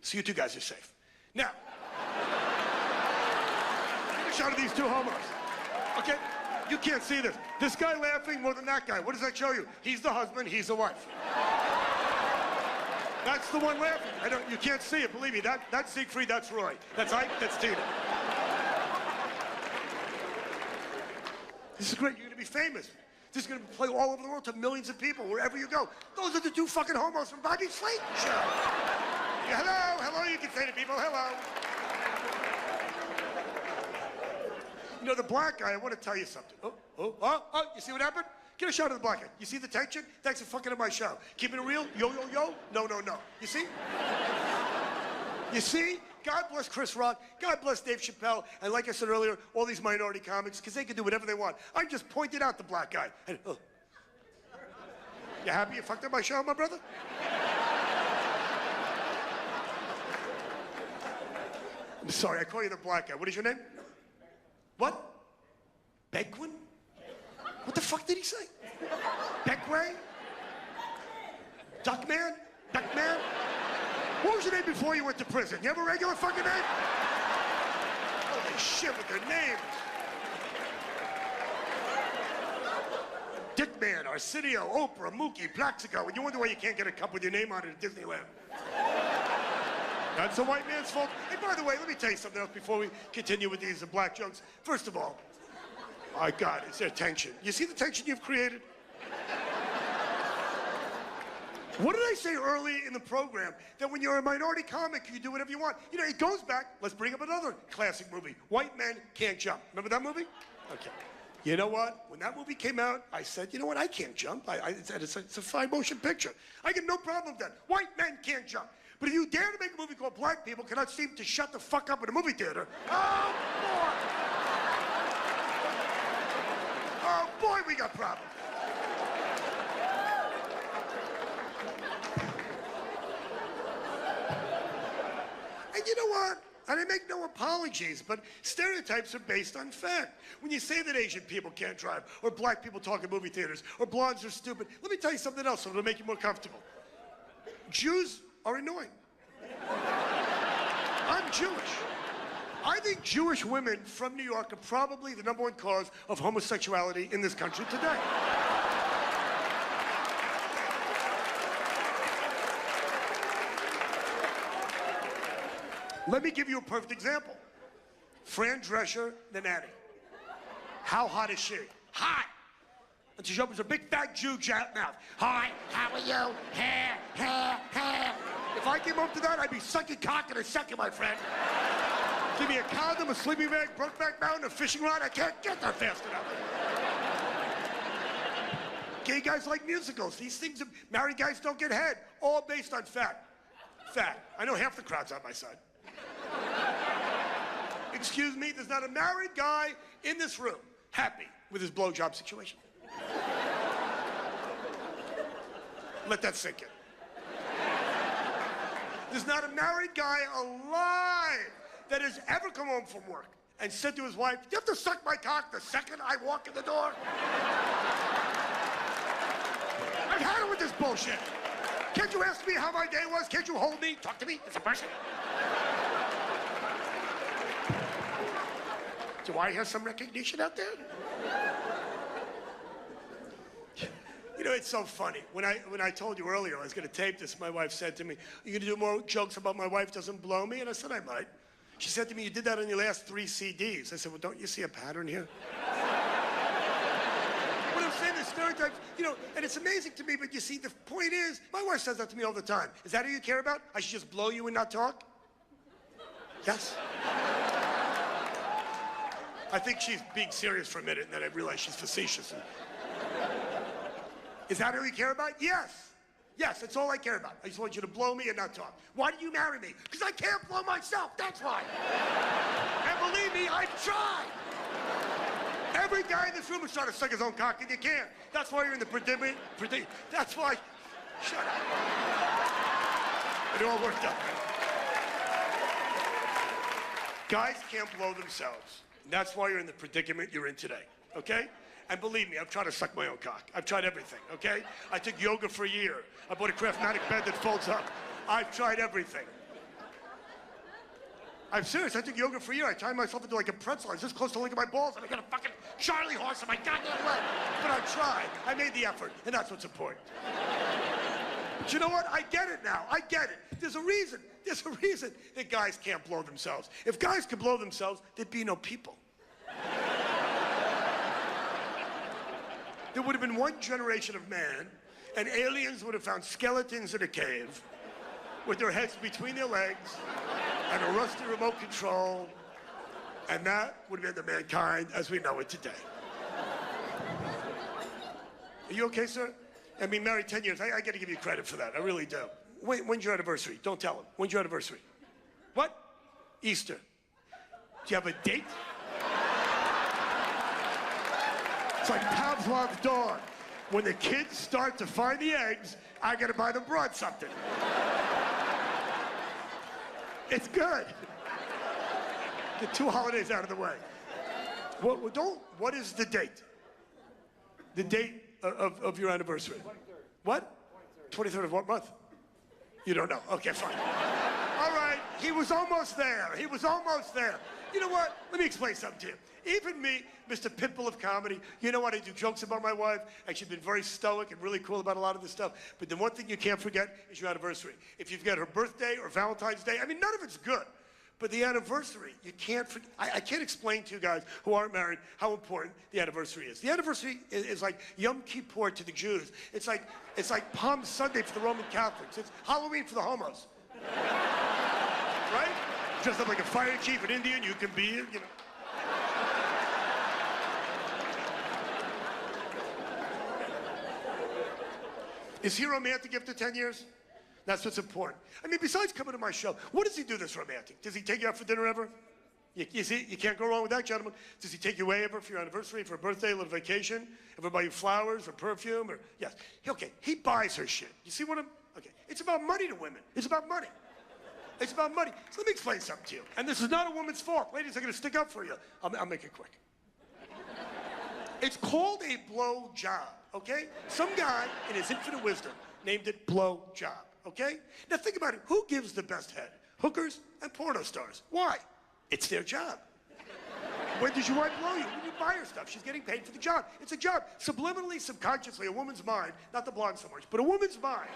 So you two guys are safe. Now, shot of these two homos. Okay? You can't see this. This guy laughing more than that guy. What does that show you? He's the husband, he's the wife. That's the one laughing. You can't see it, believe me. That's Siegfried, that's Roy. That's Ike, that's Tina. This is great. You're gonna be famous. This is gonna play all over the world to millions of people, wherever you go. Those are the two fucking homos from Bobby Slayton show. Yeah, hello, you can say to people, hello. The black guy, I want to tell you something. Oh, you see what happened? Get a shot of the black guy. You see the tension? Thanks for fucking up my show. Keeping it real? Yo. No. You see? You see? God bless Chris Rock. God bless Dave Chappelle. And like I said earlier, all these minority comics, because they can do whatever they want. I just pointed out the black guy. And, You happy you fucked up my show, my brother? I'm sorry, I call you the black guy. What is your name? What? Begwin? What the fuck did he say? Beckway? Duckman? Duckman? What was your name before you went to prison? You have a regular fucking name? Holy shit with their names. Dickman, Arsenio, Oprah, Mookie, Plaxico, and you wonder why you can't get a cup with your name on it at Disneyland. That's a white man's fault. Hey, by the way, let me tell you something else before we continue with these black jokes. First of all, my God, is there tension? You see the tension you've created? What did I say early in the program? That when you're a minority comic, you do whatever you want. You know, it goes back. Let's bring up another classic movie. White Men Can't Jump. Remember that movie? Okay. You know what? When that movie came out, I said, you know what? I can't jump. I said, it's a fine motion picture. I get no problem with that. White men can't jump. But if you dare to make a movie called Black People Cannot Seem to Shut the Fuck Up in a movie theater, oh, boy. Oh, boy, we got problems. And you know what? And I make no apologies, but stereotypes are based on fact. When you say that Asian people can't drive, or black people talk in movie theaters, or blondes are stupid, let me tell you something else that'll make you more comfortable. Jews are annoying. I'm Jewish. I think Jewish women from New York are probably the #1 cause of homosexuality in this country today. Let me give you a perfect example. Fran Drescher, the nanny. How hot is she? Hot! And she opens a big fat Jew mouth. Hi, how are you? Hair, hair, hair. If I came up to that, I'd be sucking cock in a second, my friend. Give me a condom, a sleeping bag, Brokeback Mountain, a fishing rod. I can't get there fast enough. Gay guys like musicals. These things, married guys don't get head. All based on fact. Fact. I know half the crowd's on my side. Excuse me, there's not a married guy in this room happy with his blowjob situation. Let that sink in. There's not a married guy alive that has ever come home from work and said to his wife, you have to suck my cock the second I walk in the door. I've had it with this bullshit. Can't you ask me how my day was? Can't you hold me? Talk to me as a person. Do I have some recognition out there? You know, it's so funny. When I told you earlier I was going to tape this, my wife said to me, are you going to do more jokes about my wife doesn't blow me? And I said, I might. She said to me, you did that on your last 3 CDs. I said, well, don't you see a pattern here? What I'm saying is stereotypes, you know, and it's amazing to me, but you see, the point is, my wife says that to me all the time. Is that who you care about? I should just blow you and not talk? Yes. I think she's being serious for a minute, and then I realize she's facetious. Is that who you care about? Yes. Yes, that's all I care about. I just want you to blow me and not talk. Why did you marry me? Because I can't blow myself, that's why. And believe me, I've tried. Every guy in this room is trying to suck his own cock, and you can't. That's why you're in the predicament. That's why. Shut up. It all worked out. Guys can't blow themselves. And that's why you're in the predicament you're in today, okay? And believe me, I've tried to suck my own cock. I've tried everything, okay? I took yoga for a year. I bought a Craftmatic bed that folds up. I've tried everything. I'm serious, I took yoga for a year. I tied myself into like a pretzel. I was this close to looking at my balls, and I got a fucking Charlie horse in my goddamn leg. But I tried. I made the effort, and that's what's important. But you know what? I get it now. I get it. There's a reason. There's a reason that guys can't blow themselves. If guys could blow themselves, there'd be no people. There would have been one generation of man, and aliens would have found skeletons in a cave with their heads between their legs and a rusty remote control, and that would have been the mankind as we know it today. Are you okay, sir? I've been married 10 years. I got to give you credit for that. I really do. When's your anniversary? Don't tell him. When's your anniversary? What? Easter. Do you have a date? It's like Pavlov's dog. When the kids start to find the eggs, I got to buy the broad something. It's good. Get 2 holidays out of the way. What is the date? The date of your anniversary? 23rd. What? 23rd of what month? You don't know. Okay, fine. All right, he was almost there. He was almost there. You know what? Let me explain something to you. Even me, Mr. Pitbull of comedy, you know what? I do jokes about my wife, and she's been very stoic and really cool about a lot of this stuff. But the one thing you can't forget is your anniversary. If you forget her birthday or Valentine's Day, I mean, none of it's good. But the anniversary, you can't forget. I can't explain to you guys who aren't married how important the anniversary is. The anniversary is like Yom Kippur to the Jews. It's like Palm Sunday for the Roman Catholics. It's Halloween for the homos. Right? Dressed up like a fire chief, an Indian, you can be, you know. Is he romantic after 10 years? That's what's important. I mean, besides coming to my show, what does he do that's romantic? Does he take you out for dinner ever? You see, you can't go wrong with that, gentlemen. Does he take you away ever for your anniversary, for a birthday, a little vacation? Ever buy you flowers or perfume? Or yes. Okay, he buys her shit. You see what I'm... Okay, it's about money to women. It's about money. It's about money. So let me explain something to you. And this is not a woman's fault. Ladies, I'm going to stick up for you. I'll make it quick. It's called a blow job, okay? Some guy, in his infinite wisdom, named it blow job, okay? Now think about it. Who gives the best head? Hookers and porno stars. Why? It's their job. When does your wife blow you? When you buy her stuff. She's getting paid for the job. It's a job. Subliminally, subconsciously, a woman's mind, not the blonde so much, but a woman's mind.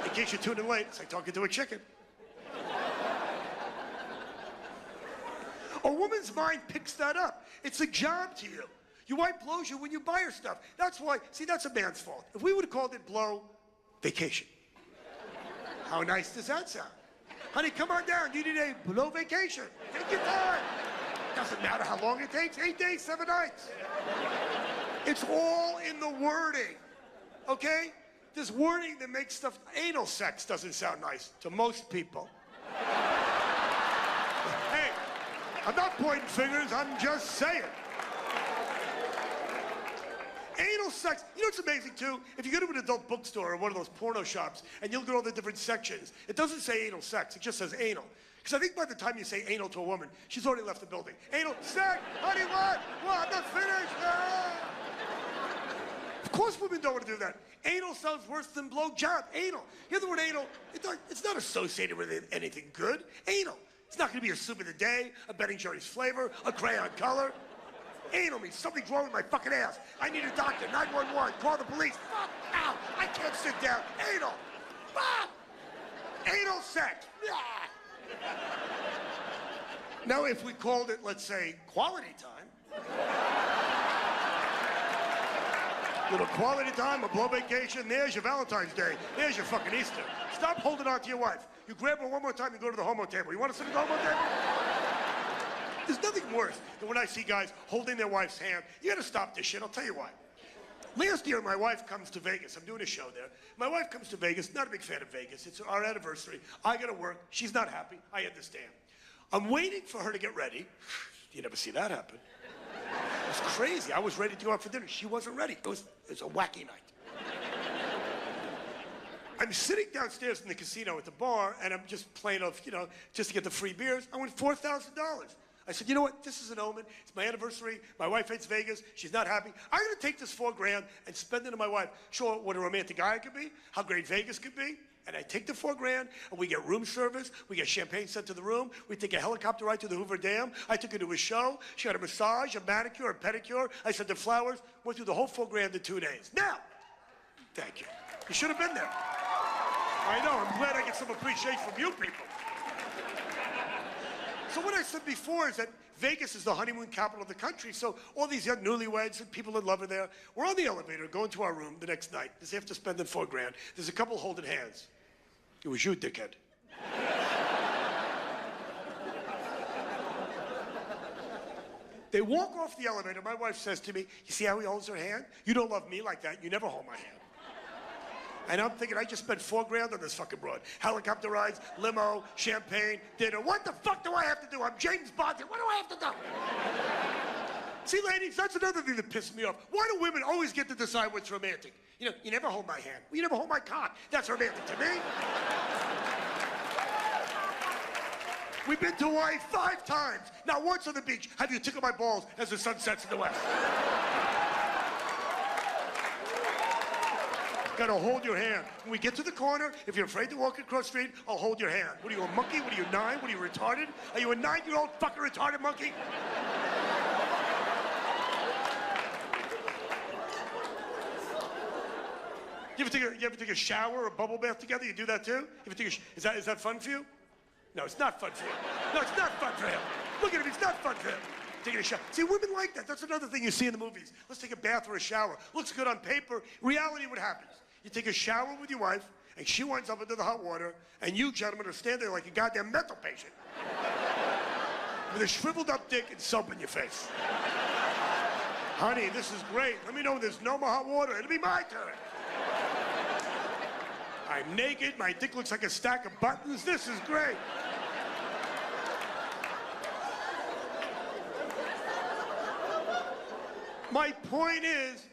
In case you're tuning late, it's like talking to a chicken. A woman's mind picks that up. It's a job to you. Your wife blows you when you buy her stuff. That's why, see, that's a man's fault. If we would have called it blow vacation. How nice does that sound? Honey, come on down. You need a blow vacation. Take your time. Doesn't matter how long it takes. 8 days, 7 nights. It's all in the wording, okay? There's wording that makes stuff... Anal sex doesn't sound nice to most people. Hey, I'm not pointing fingers, I'm just saying. Anal sex, you know what's amazing too? If you go to an adult bookstore or one of those porno shops and you look at all the different sections, it doesn't say anal sex, it just says anal. Because I think by the time you say anal to a woman, she's already left the building. Anal sex, honey, what? What, I'm not finished. Ah. Of course women don't want to do that. Anal sounds worse than blow job. Anal. You hear the word anal? It's not associated with anything good. Anal. It's not going to be a soup of the day, a Ben & Jerry's flavor, a crayon color. Anal means something's wrong with my fucking ass. I need a doctor. 911. Call the police. Fuck. Ow. I can't sit down. Anal. Fuck. Anal sex. Yeah. Now, if we called it, let's say, quality time. Little quality time, a blow vacation. There's your Valentine's Day. There's your fucking Easter. Stop holding on to your wife. You grab her one more time, you go to the homo table. You want to sit at the homo table? There's nothing worse than when I see guys holding their wife's hand. You gotta stop this shit, I'll tell you why. Last year, my wife comes to Vegas. I'm doing a show there. My wife comes to Vegas, not a big fan of Vegas. It's our anniversary. I gotta work. She's not happy. I understand. I'm waiting for her to get ready. You never see that happen. It was crazy. I was ready to go out for dinner. She wasn't ready. It was a wacky night. I'm sitting downstairs in the casino at the bar, and I'm just playing off, just to get the free beers. I won $4,000. I said, you know what? This is an omen. It's my anniversary. My wife hates Vegas. She's not happy. I'm going to take this $4,000 and spend it on my wife. Show her what a romantic guy I could be, how great Vegas could be. And I take the $4,000, and we get room service. We get champagne sent to the room. We take a helicopter ride to the Hoover Dam. I took her to a show. She had a massage, a manicure, a pedicure. I sent her flowers. Went through the whole $4,000 in 2 days. Now, thank you. You should have been there. I know. I'm glad I get some appreciation from you people. So what I said before is that Vegas is the honeymoon capital of the country, so all these young newlyweds and people in love are there. We're on the elevator going to our room the next night. This after spending $4,000. There's a couple holding hands. It was you, dickhead. They walk off the elevator. My wife says to me, you see how he holds her hand? You don't love me like that. You never hold my hand. And I'm thinking, I just spent $4,000 on this fucking broad. Helicopter rides, limo, champagne, dinner. What the fuck do I have to do? I'm James Bond. What do I have to do? See, ladies, that's another thing that pisses me off. Why do women always get to decide what's romantic? You never hold my hand. You never hold my cock. That's romantic to me. We've been to Hawaii 5 times. Not once on the beach have you tickled my balls as the sun sets in the west. Gotta hold your hand. When we get to the corner, if you're afraid to walk across the street, I'll hold your hand. What are you, a monkey? What are you, 9? What are you, retarded? Are you a 9-year-old fucking retarded monkey? You ever take a shower or a bubble bath together? You do that too? You ever take is that fun for you? No, it's not fun for you. No, it's not fun for him. Look at him, it's not fun for him. Taking a shower. See, women like that. That's another thing you see in the movies. Let's take a bath or a shower. Looks good on paper. Reality, what happens? You take a shower with your wife, and she winds up into the hot water, and you gentlemen are standing there like a goddamn mental patient. With a shriveled up dick and soap in your face. Honey, this is great. Let me know when there's no more hot water. It'll be my turn. I'm naked. My dick looks like a stack of buttons. This is great. My point is,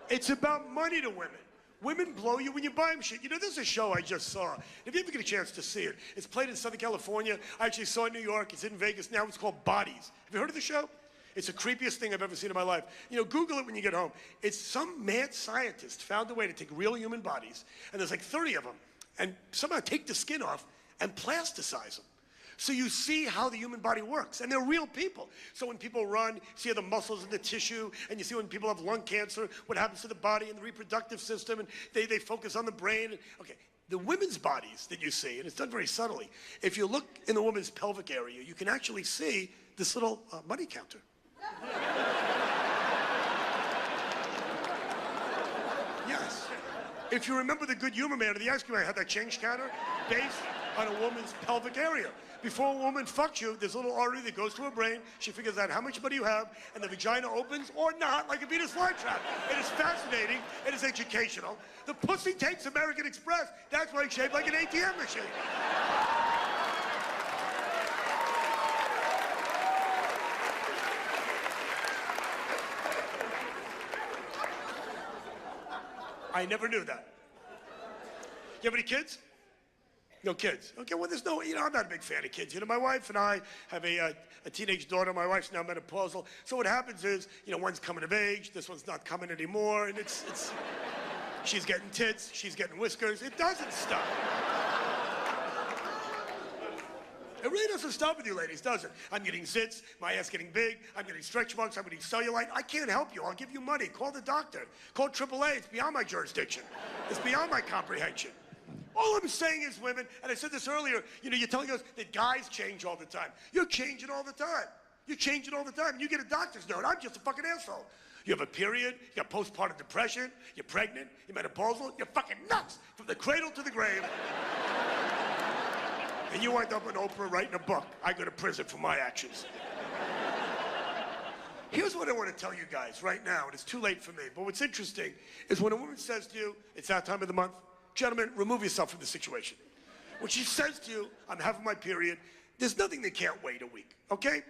it's about money to women. Women blow you when you buy them shit. You know, there's a show I just saw. If you ever get a chance to see it, it's played in Southern California. I actually saw it in New York. It's in Vegas now. It's called Bodies. Have you heard of the show? It's the creepiest thing I've ever seen in my life. You know, Google it when you get home. It's some mad scientist found a way to take real human bodies, and there's like 30 of them, and somehow take the skin off and plasticize them. So you see how the human body works, and they're real people. So when people run, you see the muscles and the tissue, and you see when people have lung cancer, what happens to the body and the reproductive system, and they focus on the brain. Okay, the women's bodies that you see, and it's done very subtly, if you look in the woman's pelvic area, you can actually see this little money counter. Yes. If you remember the Good Humor Man of the ice cream, I had that change counter based on a woman's pelvic area. Before a woman fucks you, there's a little artery that goes to her brain. She figures out how much money you have, and the vagina opens or not, like a Venus flytrap. It is fascinating. It is educational. The pussy takes American Express. That's why it's shaped like an ATM machine. I never knew that. You have any kids? No kids. Okay, well, there's no, you know, I'm not a big fan of kids. You know, my wife and I have a teenage daughter. My wife's now menopausal. So what happens is, you know, one's coming of age, this one's not coming anymore, and it's she's getting tits, she's getting whiskers. It doesn't stop. It really doesn't stop with you ladies, does it? I'm getting zits, my ass getting big, I'm getting stretch marks, I'm getting cellulite. I can't help you. I'll give you money. Call the doctor. Call AAA. It's beyond my jurisdiction. It's beyond my comprehension. All I'm saying is, women, and I said this earlier, you know, you're telling us that guys change all the time. You're changing all the time. You're changing all the time. You get a doctor's note. I'm just a fucking asshole. You have a period, you got postpartum depression, you're pregnant, you're menopausal, you're fucking nuts from the cradle to the grave. And you wind up in Oprah writing a book. I go to prison for my actions. Here's what I want to tell you guys right now, and it's too late for me, but what's interesting is when a woman says to you, it's that time of the month, gentlemen, remove yourself from the situation. When she says to you, I'm having my period, there's nothing that can't wait a week, okay?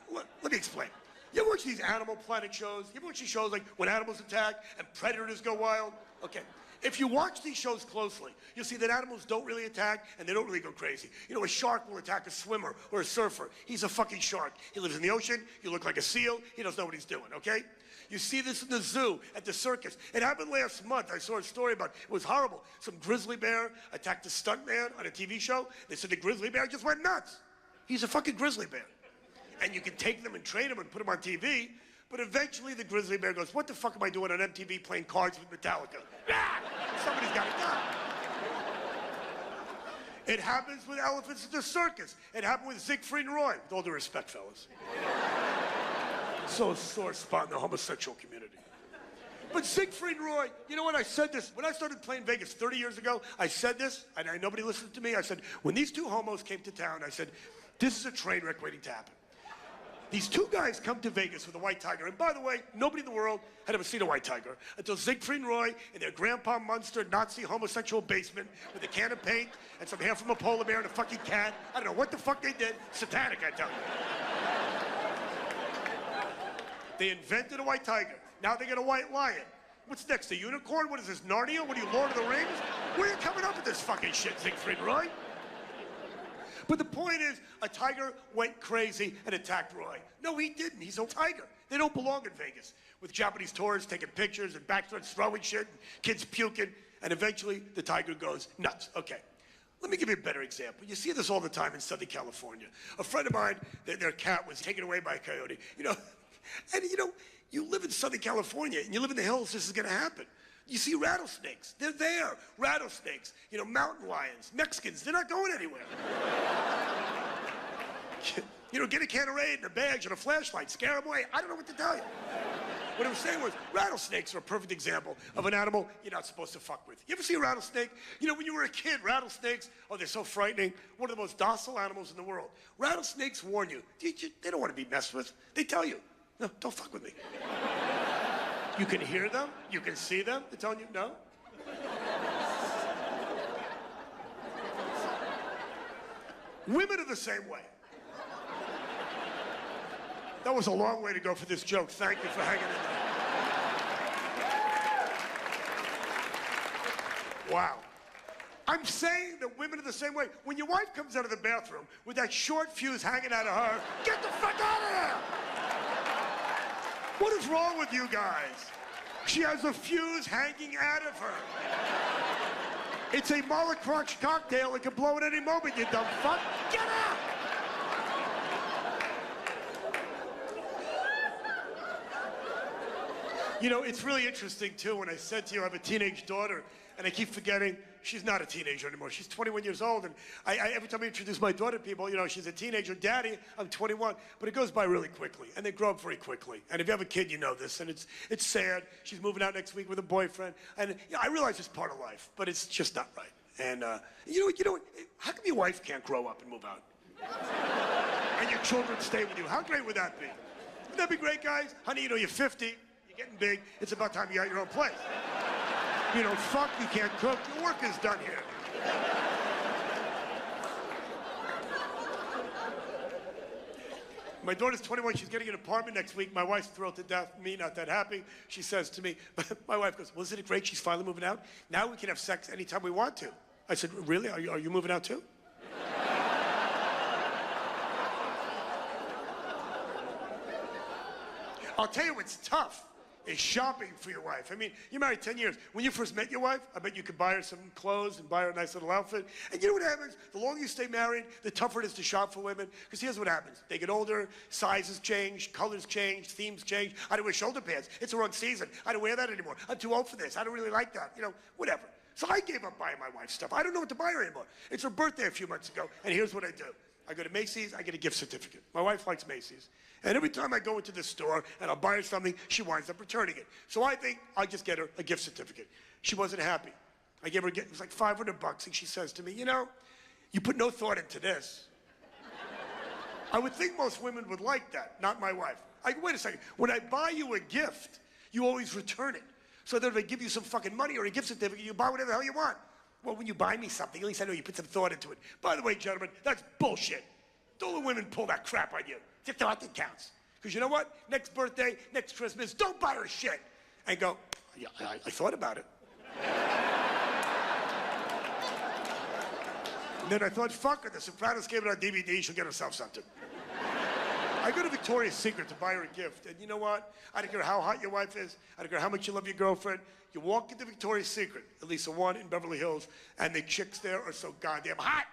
Let me explain. You ever watch these Animal Planet shows? You ever watch these shows like when animals attack and predators go wild? Okay. If you watch these shows closely, you'll see that animals don't really attack and they don't really go crazy. You know, a shark will attack a swimmer or a surfer. He's a fucking shark. He lives in the ocean. You look like a seal. He doesn't know what he's doing, okay? You see this in the zoo, at the circus. It happened last month. I saw a story about it. It was horrible. Some grizzly bear attacked a stuntman on a TV show. They said the grizzly bear just went nuts. He's a fucking grizzly bear. And you can take them and train them and put them on TV, but eventually the grizzly bear goes, what the fuck am I doing on MTV playing cards with Metallica? Ah! Somebody's got to die. It happens with elephants at the circus. It happened with Siegfried and Roy, with all due respect, fellas. So a sore spot in the homosexual community. But Siegfried and Roy, you know what, I said this, when I started playing Vegas 30 years ago, I said this, and nobody listened to me. I said, when these two homos came to town, I said, this is a train wreck waiting to happen. These two guys come to Vegas with a white tiger. And by the way, nobody in the world had ever seen a white tiger until Siegfried and Roy in their Grandpa Munster Nazi homosexual basement with a can of paint and some hair from a polar bear and a fucking cat. I don't know what the fuck they did. Satanic, I tell you. They invented a white tiger. Now they get a white lion. What's next, a unicorn? What is this, Narnia? What are you, Lord of the Rings? Where are you coming up with this fucking shit, Siegfried and Roy? But the point is, a tiger went crazy and attacked Roy. No, he didn't. He's a tiger. They don't belong in Vegas. With Japanese tourists taking pictures and backstreets throwing shit and kids puking. And eventually, the tiger goes nuts. Okay. Let me give you a better example. You see this all the time in Southern California. A friend of mine, their cat was taken away by a coyote. And you live in Southern California and you live in the hills, this is gonna happen. You see rattlesnakes, they're there. Rattlesnakes, mountain lions, Mexicans, they're not going anywhere. Get a can of Raid and a badge and a flashlight, scare them away. I don't know what to tell you. What I was saying was, rattlesnakes are a perfect example of an animal you're not supposed to fuck with. You ever see a rattlesnake? When you were a kid, rattlesnakes, they're so frightening. One of the most docile animals in the world. Rattlesnakes warn you. They don't want to be messed with. They tell you, no, don't fuck with me. You can hear them. You can see them. They're telling you, no. Women are the same way. That was a long way to go for this joke. Thank you for hanging in there. Wow. I'm saying that women are the same way. When your wife comes out of the bathroom with that short fuse hanging out of her, get the fuck out of there! What is wrong with you guys? She has a fuse hanging out of her. It's a Molotov cocktail. It can blow at any moment, you dumb fuck. Get out! It's really interesting, too, when I said to you I have a teenage daughter, and I keep forgetting she's not a teenager anymore. She's 21 years old, and every time I introduce my daughter to people, she's a teenager. Daddy, I'm 21. But it goes by really quickly, and they grow up very quickly. And if you have a kid, you know this, and it's sad. She's moving out next week with a boyfriend. And I realize it's part of life, but it's just not right. And you know what? How come your wife can't grow up and move out? And your children stay with you? How great would that be? Wouldn't that be great, guys? Honey, you're 50. You're getting big. It's about time you got your own place. You don't fuck, you can't cook, your work is done here. My daughter's 21, she's getting an apartment next week. My wife's thrilled to death, me not that happy. She says to me, my wife goes, well, isn't it great she's finally moving out? Now we can have sex anytime we want to. I said, really? Are you moving out too? I'll tell you what's tough is shopping for your wife. I mean, you're married 10 years. When you first met your wife, I bet you could buy her some clothes and buy her a nice little outfit. And you know what happens? The longer you stay married, the tougher it is to shop for women. Because here's what happens. They get older, sizes change, colors change, themes change. I don't wear shoulder pads. It's the wrong season. I don't wear that anymore. I'm too old for this. I don't really like that. Whatever. So I gave up buying my wife stuff. I don't know what to buy her anymore. It's her birthday a few months ago, and here's what I do. I go to Macy's, I get a gift certificate. My wife likes Macy's. And every time I go into the store and I'll buy her something, she winds up returning it. So I think I'll just get her a gift certificate. She wasn't happy. I gave her it was like $500, and she says to me, you put no thought into this. I would think most women would like that, not my wife. Wait a second. When I buy you a gift, you always return it. So that if I give you some fucking money or a gift certificate, you buy whatever the hell you want. Well, when you buy me something, at least I know you put some thought into it. By the way, gentlemen, that's bullshit. Don't let women pull that crap on you. It's the thought that counts. Because you know what? Next birthday, next Christmas, don't buy her shit. And go, yeah, I thought about it. And then I thought, fuck her, The Sopranos gave it on DVD, she'll get herself something. I go to Victoria's Secret to buy her a gift, and you know what? I don't care how hot your wife is, I don't care how much you love your girlfriend, you walk into Victoria's Secret, at least the one in Beverly Hills, and the chicks there are so goddamn hot.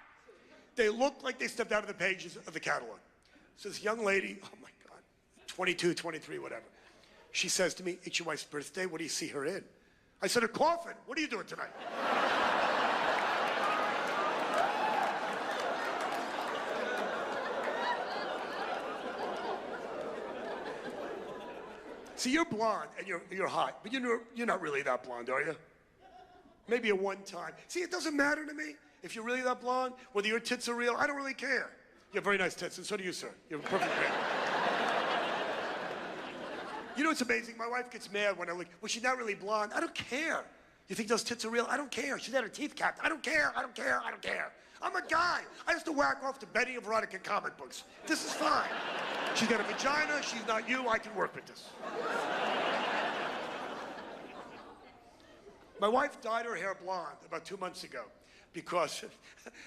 They look like they stepped out of the pages of the catalog. So this young lady, oh my God, 22, 23, whatever. She says to me, it's your wife's birthday, what do you see her in? I said, her coffin, what are you doing tonight? See, you're blonde and you're hot, but you're not really that blonde, are you? Maybe at one time. See, it doesn't matter to me if you're really that blonde, whether your tits are real, I don't really care. You have very nice tits, and so do you, sir. You have a perfect man. You know what's amazing? My wife gets mad when I'm like, well, she's not really blonde. I don't care. You think those tits are real? I don't care. She's had her teeth capped. I don't care. I don't care. I don't care. I'm a guy. I used to whack off to Betty of erotica comic books. This is fine. She's got a vagina. She's not you. I can work with this. My wife dyed her hair blonde about 2 months ago. because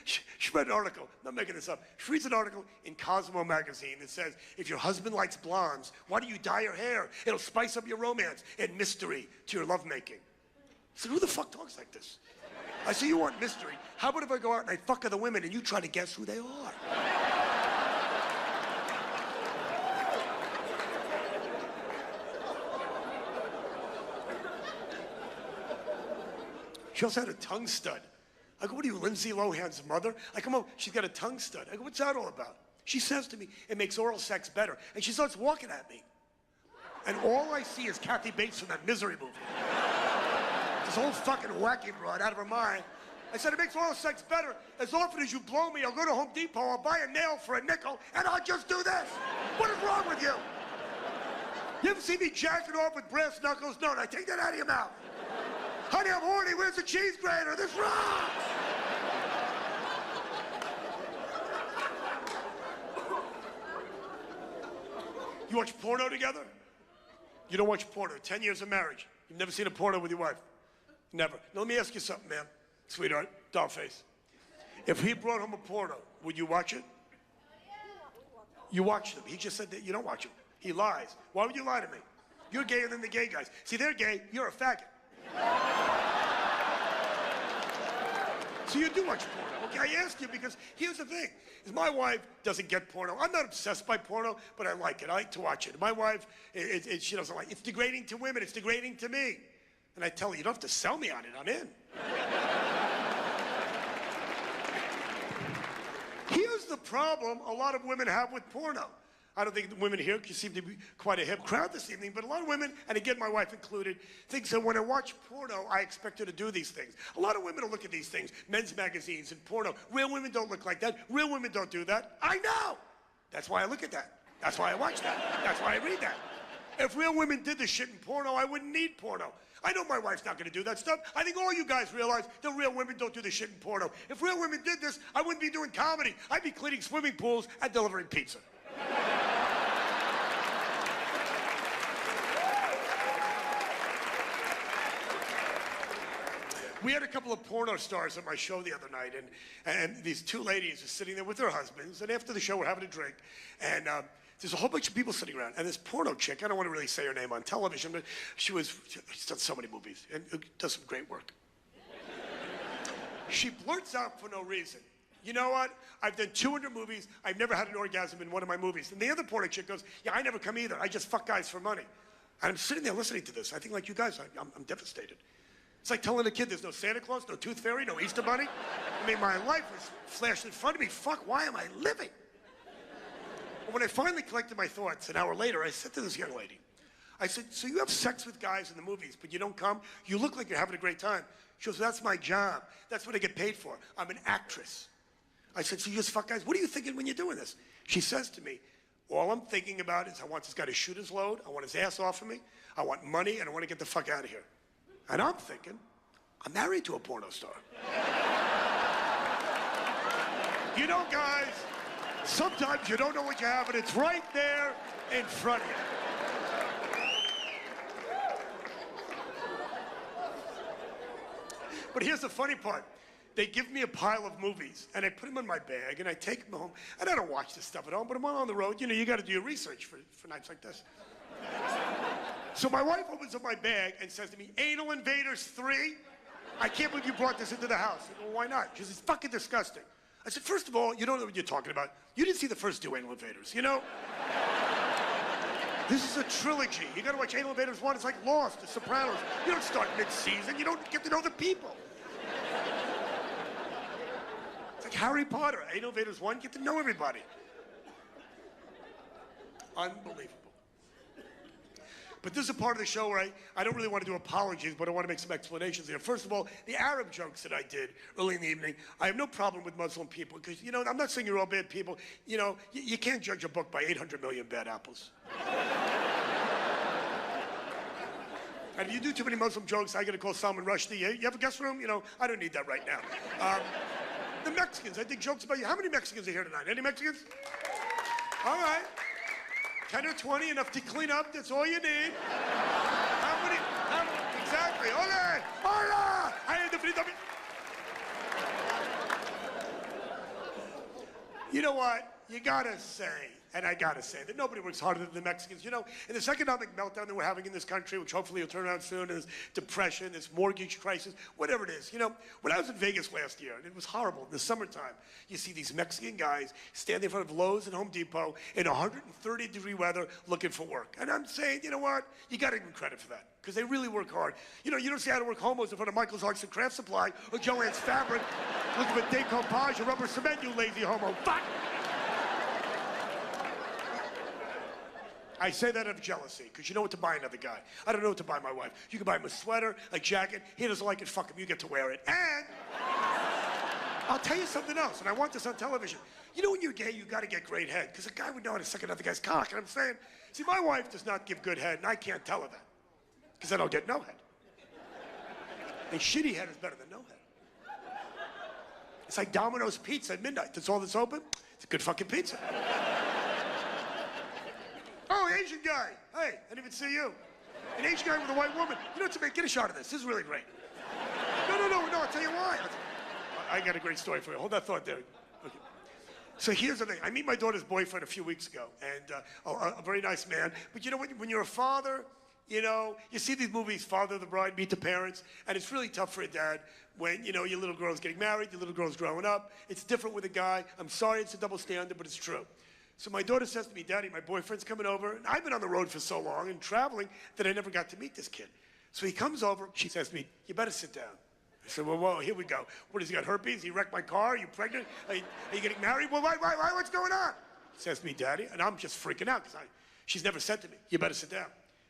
she read an article, I'm not making this up, she reads an article in Cosmo magazine that says, if your husband likes blondes, why don't you dye your hair? It'll spice up your romance and mystery to your lovemaking. I said, who the fuck talks like this? I said, you want mystery? How about if I go out and I fuck other women and you try to guess who they are? She also had a tongue stud. I go, what are you, Lindsay Lohan's mother? I come home, she's got a tongue stud. I go, what's that all about? She says to me, it makes oral sex better. And she starts walking at me. And all I see is Kathy Bates from that Misery movie. This whole fucking wacky broad out of her mind. I said, it makes oral sex better. As often as you blow me, I'll go to Home Depot, I'll buy a nail for a nickel, and I'll just do this. What is wrong with you? You ever see me jacking off with brass knuckles? No, I take that out of your mouth. Honey, I'm horny. Where's the cheese grater? This rocks! You watch porno together? You don't watch porno. 10 years of marriage. You've never seen a porno with your wife? Never. Now, let me ask you something, man. Sweetheart, doll face. If he brought home a porno, would you watch it? You watch them. He just said that you don't watch them. He lies. Why would you lie to me? You're gayer than the gay guys. See, they're gay. You're a faggot. So you do watch porno. Okay, I ask you because here's the thing. Is my wife doesn't get porno. I'm not obsessed by porno, but I like it. I like to watch it. My wife, she doesn't like it. It's degrading to women. It's degrading to me. And I tell her, you don't have to sell me on it. I'm in. Here's the problem a lot of women have with porno. I don't think the women here seem to be quite a hip crowd this evening, but a lot of women, and again, my wife included, thinks that when I watch porno, I expect her to do these things. A lot of women will look at these things, men's magazines and porno. Real women don't look like that. Real women don't do that. I know. That's why I look at that. That's why I watch that. That's why I read that. If real women did this shit in porno, I wouldn't need porno. I know my wife's not going to do that stuff. I think all you guys realize that real women don't do this shit in porno. If real women did this, I wouldn't be doing comedy. I'd be cleaning swimming pools and delivering pizza. We had a couple of porno stars at my show the other night, and these two ladies are sitting there with their husbands, and after the show, we're having a drink, and there's a whole bunch of people sitting around, and this porno chick, I don't want to really say her name on television, but she's done so many movies, and does some great work. She blurts out for no reason, you know what? I've done 200 movies, I've never had an orgasm in one of my movies. And the other porno chick goes, yeah, I never come either, I just fuck guys for money. And I'm sitting there listening to this, I think like you guys, I'm devastated. It's like telling a kid there's no Santa Claus, no Tooth Fairy, no Easter Bunny. I mean, my life was flashed in front of me. Fuck, why am I living? But when I finally collected my thoughts, an hour later, I said to this young lady, I said, so you have sex with guys in the movies, but you don't come? You look like you're having a great time. She goes, that's my job. That's what I get paid for. I'm an actress. I said, so you just fuck guys? What are you thinking when you're doing this? She says to me, all I'm thinking about is I want this guy to shoot his load. I want his ass off of me. I want money, and I want to get the fuck out of here. And I'm thinking, I'm married to a porno star. You know, guys, sometimes you don't know what you have, and it's right there in front of you. But here's the funny part. They give me a pile of movies, and I put them in my bag, and I take them home. And I don't watch this stuff at home, but I'm on the road. You know, you got to do your research for nights like this. So my wife opens up my bag and says to me, Anal Invaders 3? I can't believe you brought this into the house. I go, well, why not? She says, it's fucking disgusting. I said, first of all, you don't know what you're talking about. You didn't see the first two Anal Invaders, you know? This is a trilogy. You gotta watch Anal Invaders 1. It's like Lost, The Sopranos. You don't start mid-season. You don't get to know the people. It's like Harry Potter. Anal Invaders 1, get to know everybody. Unbelievable. But this is a part of the show where I don't really want to do apologies, but I want to make some explanations here. First of all, the Arab jokes that I did early in the evening, I have no problem with Muslim people because, you know, I'm not saying you're all bad people. You know, you can't judge a book by 800 million bad apples. And if you do too many Muslim jokes, I got to call Salman Rushdie. You have a guest room? You know, I don't need that right now. The Mexicans, I think jokes about you. How many Mexicans are here tonight? Any Mexicans? All right. 10 or 20, enough to clean up, that's all you need. How many? Exactly. Hola! Hola! I had the free. You know what? You gotta say, and I gotta say, that nobody works harder than the Mexicans. You know, in this economic meltdown that we're having in this country, which hopefully will turn around soon, and this depression, this mortgage crisis, whatever it is. You know, when I was in Vegas last year, and it was horrible, in the summertime, you see these Mexican guys standing in front of Lowe's and Home Depot in 130-degree weather looking for work. And I'm saying, you know what? You gotta give them credit for that, because they really work hard. You know, you don't see how to work homos in front of Michael's Arts and Craft Supply or Joann's Fabric looking for decoupage or rubber cement, you lazy homo. Fuck! I say that out of jealousy, because you know what to buy another guy. I don't know what to buy my wife. You can buy him a sweater, a jacket. He doesn't like it, fuck him, you get to wear it. And I'll tell you something else, and I want this on television. You know when you're gay, you gotta get great head, because a guy would know how to suck another guy's cock. And I'm saying, see, my wife does not give good head, and I can't tell her that, because I don't get no head. And shitty head is better than no head. It's like Domino's Pizza at midnight. That's all that's open. It's a good fucking pizza. Oh, Asian guy. Hey, I didn't even see you. An Asian guy with a white woman. You know what, Samantha, get a shot of this. This is really great. No, I'll tell you why. I got a great story for you. Hold that thought there. Okay. So here's the thing. I meet my daughter's boyfriend a few weeks ago, and a very nice man. But you know what? When you're a father, you know, you see these movies, Father of the Bride, Meet the Parents, and it's really tough for a dad when, you know, your little girl's getting married, your little girl's growing up. It's different with a guy. I'm sorry it's a double standard, but it's true. So my daughter says to me, Daddy, my boyfriend's coming over. And I've been on the road for so long and traveling that I never got to meet this kid. So he comes over. She says to me, you better sit down. I said, well, whoa, here we go. What, has he got herpes? He wrecked my car? Are you pregnant? Are you getting married? Well, why, what's going on? He says to me, Daddy, and I'm just freaking out because she's never said to me, you better sit down.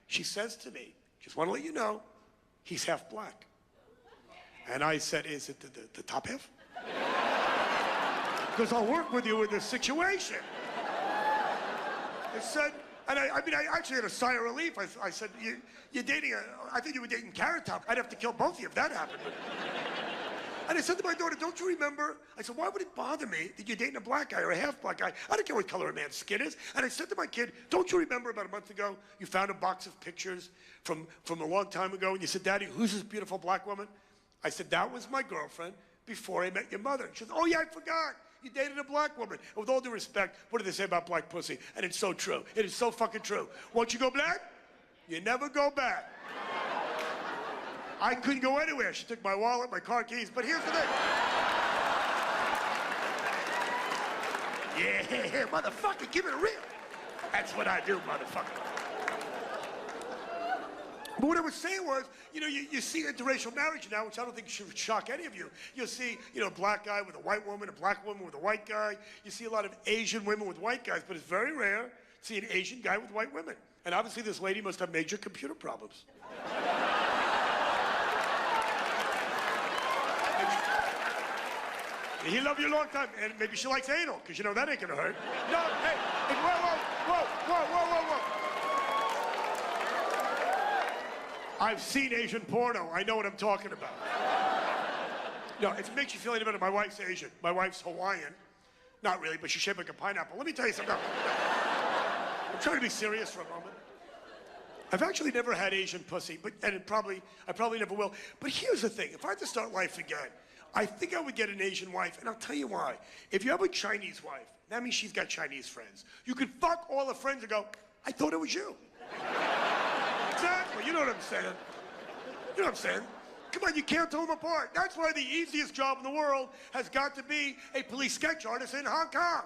She says to me, just want to let you know, he's half black. And I said, is it the top half? Because I'll work with you in this situation. I said, and I actually had a sigh of relief. I said, you're dating I think you were dating Carrot Top. I'd have to kill both of you if that happened. And I said to my daughter, don't you remember? I said, why would it bother me that you're dating a black guy or a half black guy? I don't care what color a man's skin is. And I said to my kid, don't you remember about a month ago, you found a box of pictures from a long time ago, and you said, Daddy, who's this beautiful black woman? I said, that was my girlfriend before I met your mother. She said, oh yeah, I forgot. You dated a black woman. And with all due respect, what do they say about black pussy? And it's so true. It is so fucking true. Once you go black, you never go back. I couldn't go anywhere. She took my wallet, my car keys, but here's the thing. Yeah, motherfucker, give it a real. That's what I do, motherfucker. But what I was saying was, you know, you see interracial marriage now, which I don't think should shock any of you. You'll see, you know, a black guy with a white woman, a black woman with a white guy. You see a lot of Asian women with white guys, but it's very rare to see an Asian guy with white women. And obviously this lady must have major computer problems. He loved you a long time, and maybe she likes anal, because you know that ain't gonna hurt. No, hey, whoa. I've seen Asian porno. I know what I'm talking about. No, if it makes you feel any better, my wife's Asian. My wife's Hawaiian. Not really, but she's shaped like a pineapple. Let me tell you something. I'm trying to be serious for a moment. I've actually never had Asian pussy, I probably never will. But here's the thing. If I had to start life again, I think I would get an Asian wife, and I'll tell you why. If you have a Chinese wife, that means she's got Chinese friends. You could fuck all her friends and go, I thought it was you. Exactly, you know what I'm saying. You know what I'm saying? Come on, you can't tell them apart. That's why the easiest job in the world has got to be a police sketch artist in Hong Kong.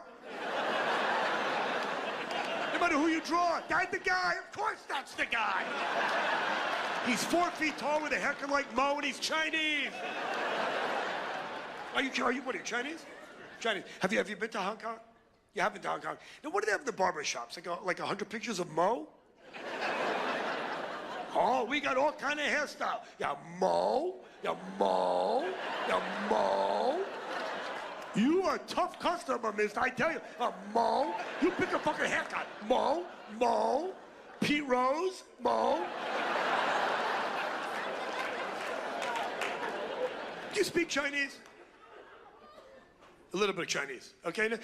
No matter who you draw, that's the guy. Of course that's the guy. He's 4 feet tall with a haircut like Mo, and he's Chinese. What are you Chinese? Chinese. Have you been to Hong Kong? You haven't been to Hong Kong. Now, what do they have in the barber shops? Like 100 pictures of Mo? Oh, we got all kind of hairstyle. Yeah, Mo. Yeah, Mo. Yeah, Mo. You are a tough customer, mister, I tell you. Mo. You pick a fucking haircut. Mo. Pete Rose. Mo. Do you speak Chinese? A little bit of Chinese, okay? Now,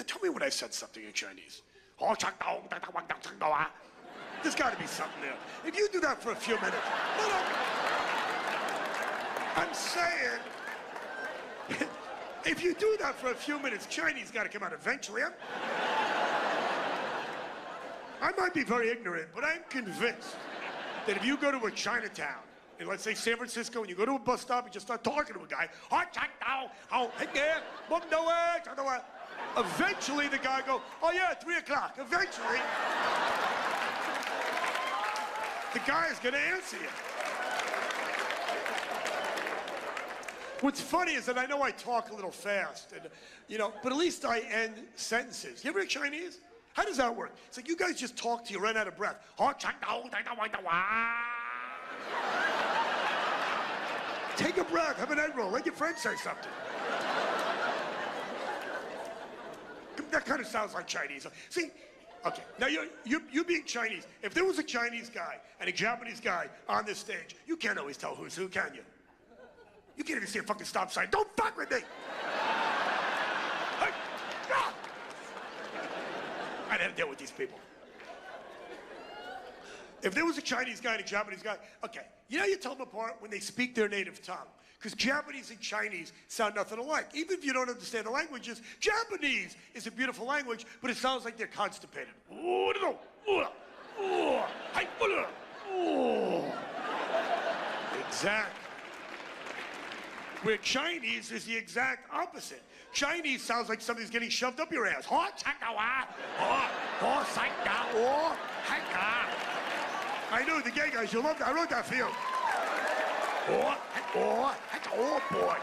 tell me when I said something in Chinese. There's got to be something there. If you do that for a few minutes. No. I'm saying, If you do that for a few minutes, Chinese got to come out eventually. I might be very ignorant, but I'm convinced that if you go to a Chinatown, in let's say San Francisco, and you go to a bus stop and just start talking to a guy, eventually the guy go, oh yeah, 3 o'clock. Eventually, the guy is going to answer you. What's funny is that I know I talk a little fast, and but at least I end sentences. You ever hear Chinese? How does that work? It's like you guys just talk till you run out of breath. Take a breath, have an egg roll, let your friend say something. That kind of sounds like Chinese. See, okay, now you being Chinese, if there was a Chinese guy and a Japanese guy on this stage, you can't always tell who's who, can you? You can't even see a fucking stop sign. Don't fuck with me! I'd have to deal with these people. If there was a Chinese guy and a Japanese guy, okay, you tell them apart when they speak their native tongue. Because Japanese and Chinese sound nothing alike. Even if you don't understand the languages, Japanese is a beautiful language, but it sounds like they're constipated. Exactly. Where Chinese is the exact opposite. Chinese sounds like something's getting shoved up your ass. I know, the gay guys, you love that. I wrote that for you. Oh, boy.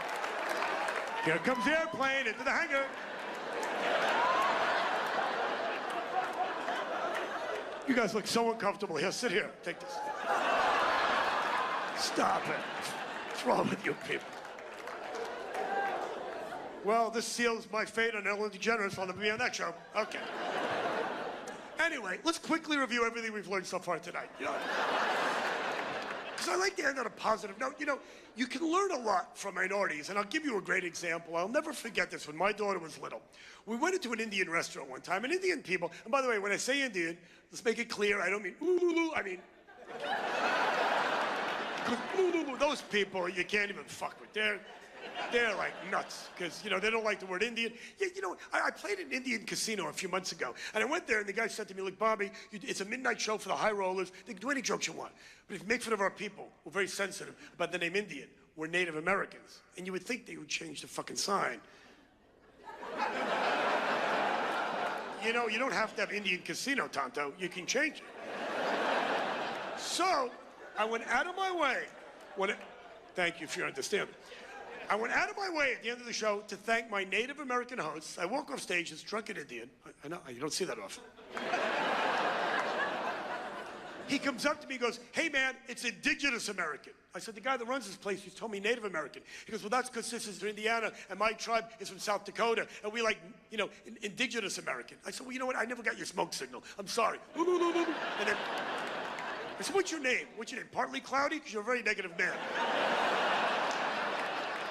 Here comes the airplane into the hangar. You guys look so uncomfortable. Here, sit here. Take this. Stop it. What's wrong with you people? Well, this seals my fate on Ellen DeGeneres on the Be On That show. Okay. Anyway, let's quickly review everything we've learned so far tonight. Because I like to end on a positive note. You can learn a lot from minorities, and I'll give you a great example. I'll never forget this. When my daughter was little, we went into an Indian restaurant one time, and Indian people, and by the way, when I say Indian, let's make it clear, I don't mean ooh, I mean, those people you can't even fuck with. They're like nuts, because, they don't like the word Indian. Yeah, I played an Indian casino a few months ago, and I went there, and the guy said to me, look, Bobby, it's a midnight show for the high rollers. They can do any jokes you want. But if you make fun of our people, we're very sensitive about the name Indian. We're Native Americans. And you would think they would change the fucking sign. You don't have to have Indian casino, Tonto. You can change it. So, I went out of my way. Thank you for your understanding. I went out of my way at the end of the show to thank my Native American hosts. I walk off stage as drunken Indian. I know, you don't see that often. He comes up to me and goes, hey man, it's indigenous American. I said, the guy that runs this place, he's told me Native American. He goes, well, that's because this is Indiana, and my tribe is from South Dakota, and we like, indigenous American. I said, well, you know what, I never got your smoke signal. I'm sorry. And then, I said, what's your name? Partly Cloudy? Because you're a very negative man.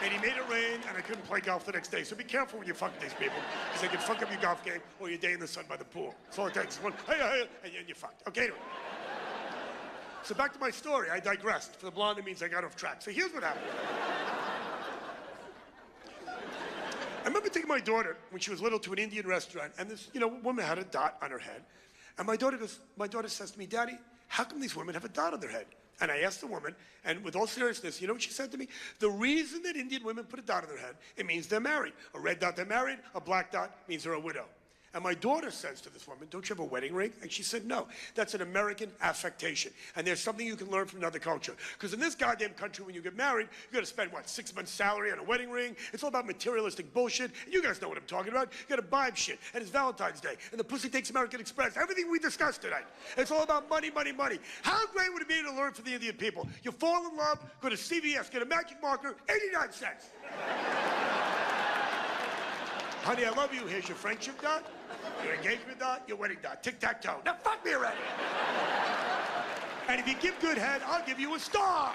And he made it rain, and I couldn't play golf the next day. So be careful when you fuck these people, because they can fuck up your golf game or your day in the sun by the pool. That's all it takes. One, hey, and you're fucked. Okay, anyway. So back to my story. I digressed. For the blonde, it means I got off track. So here's what happened. I remember taking my daughter, when she was little, to an Indian restaurant, and this, woman had a dot on her head. And my daughter says to me, Daddy, how come these women have a dot on their head? And I asked the woman, and with all seriousness, you know what she said to me? The reason that Indian women put a dot on their head, it means they're married. A red dot, they're married. A black dot means they're a widow. And my daughter says to this woman, don't you have a wedding ring? And she said, no, that's an American affectation. And there's something you can learn from another culture. Because in this goddamn country, when you get married, you got to spend, 6 months' salary on a wedding ring. It's all about materialistic bullshit. And you guys know what I'm talking about. You got to buy shit. And it's Valentine's Day. And the pussy takes American Express. Everything we discussed tonight. It's all about money, money, money. How great would it be to learn from the Indian people? You fall in love, go to CVS, get a magic marker, 89 cents. Honey, I love you. Here's your friendship dot, your engagement dot, your wedding dot. Tic-tac-toe. Now fuck me already. And if you give good head, I'll give you a star.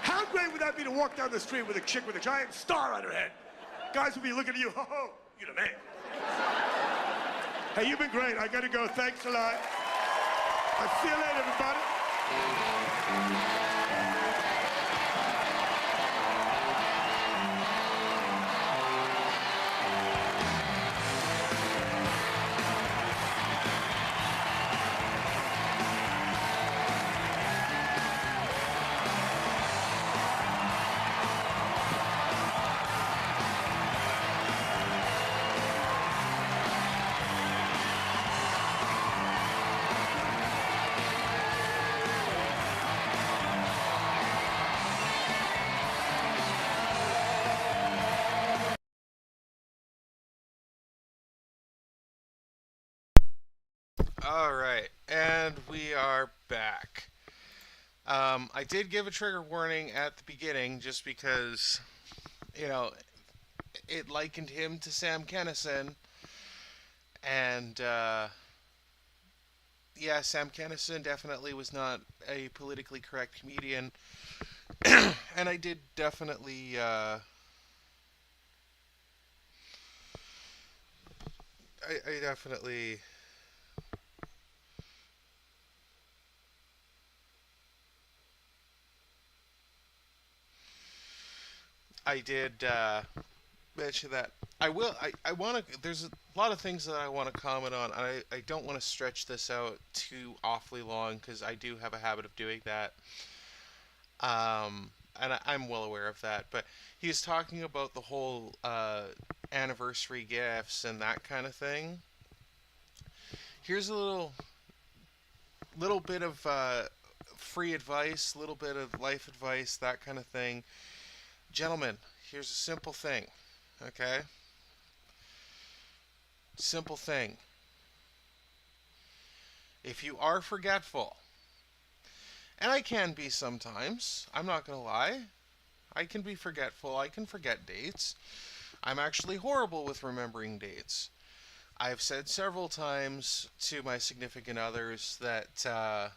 How great would that be to walk down the street with a chick with a giant star on her head? Guys will be looking at you, ho, you're the man. Hey, you've been great. I gotta go. Thanks a lot. I'll see you later, everybody. All right, and we are back. I did give a trigger warning at the beginning just because, you know, it likened him to Sam Kinison, and yeah, Sam Kinison definitely was not a politically correct comedian, and I did definitely. I definitely. I did mention that. I will. I want to. There's a lot of things that I want to comment on. I don't want to stretch this out too awfully long because I do have a habit of doing that. And I'm well aware of that. But he's talking about the whole anniversary gifts and that kind of thing. Here's a little bit of free advice, little bit of life advice, that kind of thing. Gentlemen, here's a simple thing, okay? Simple thing. If you are forgetful, and I can be sometimes, I'm not going to lie. I can be forgetful, I can forget dates. I'm actually horrible with remembering dates. I've said several times to my significant others that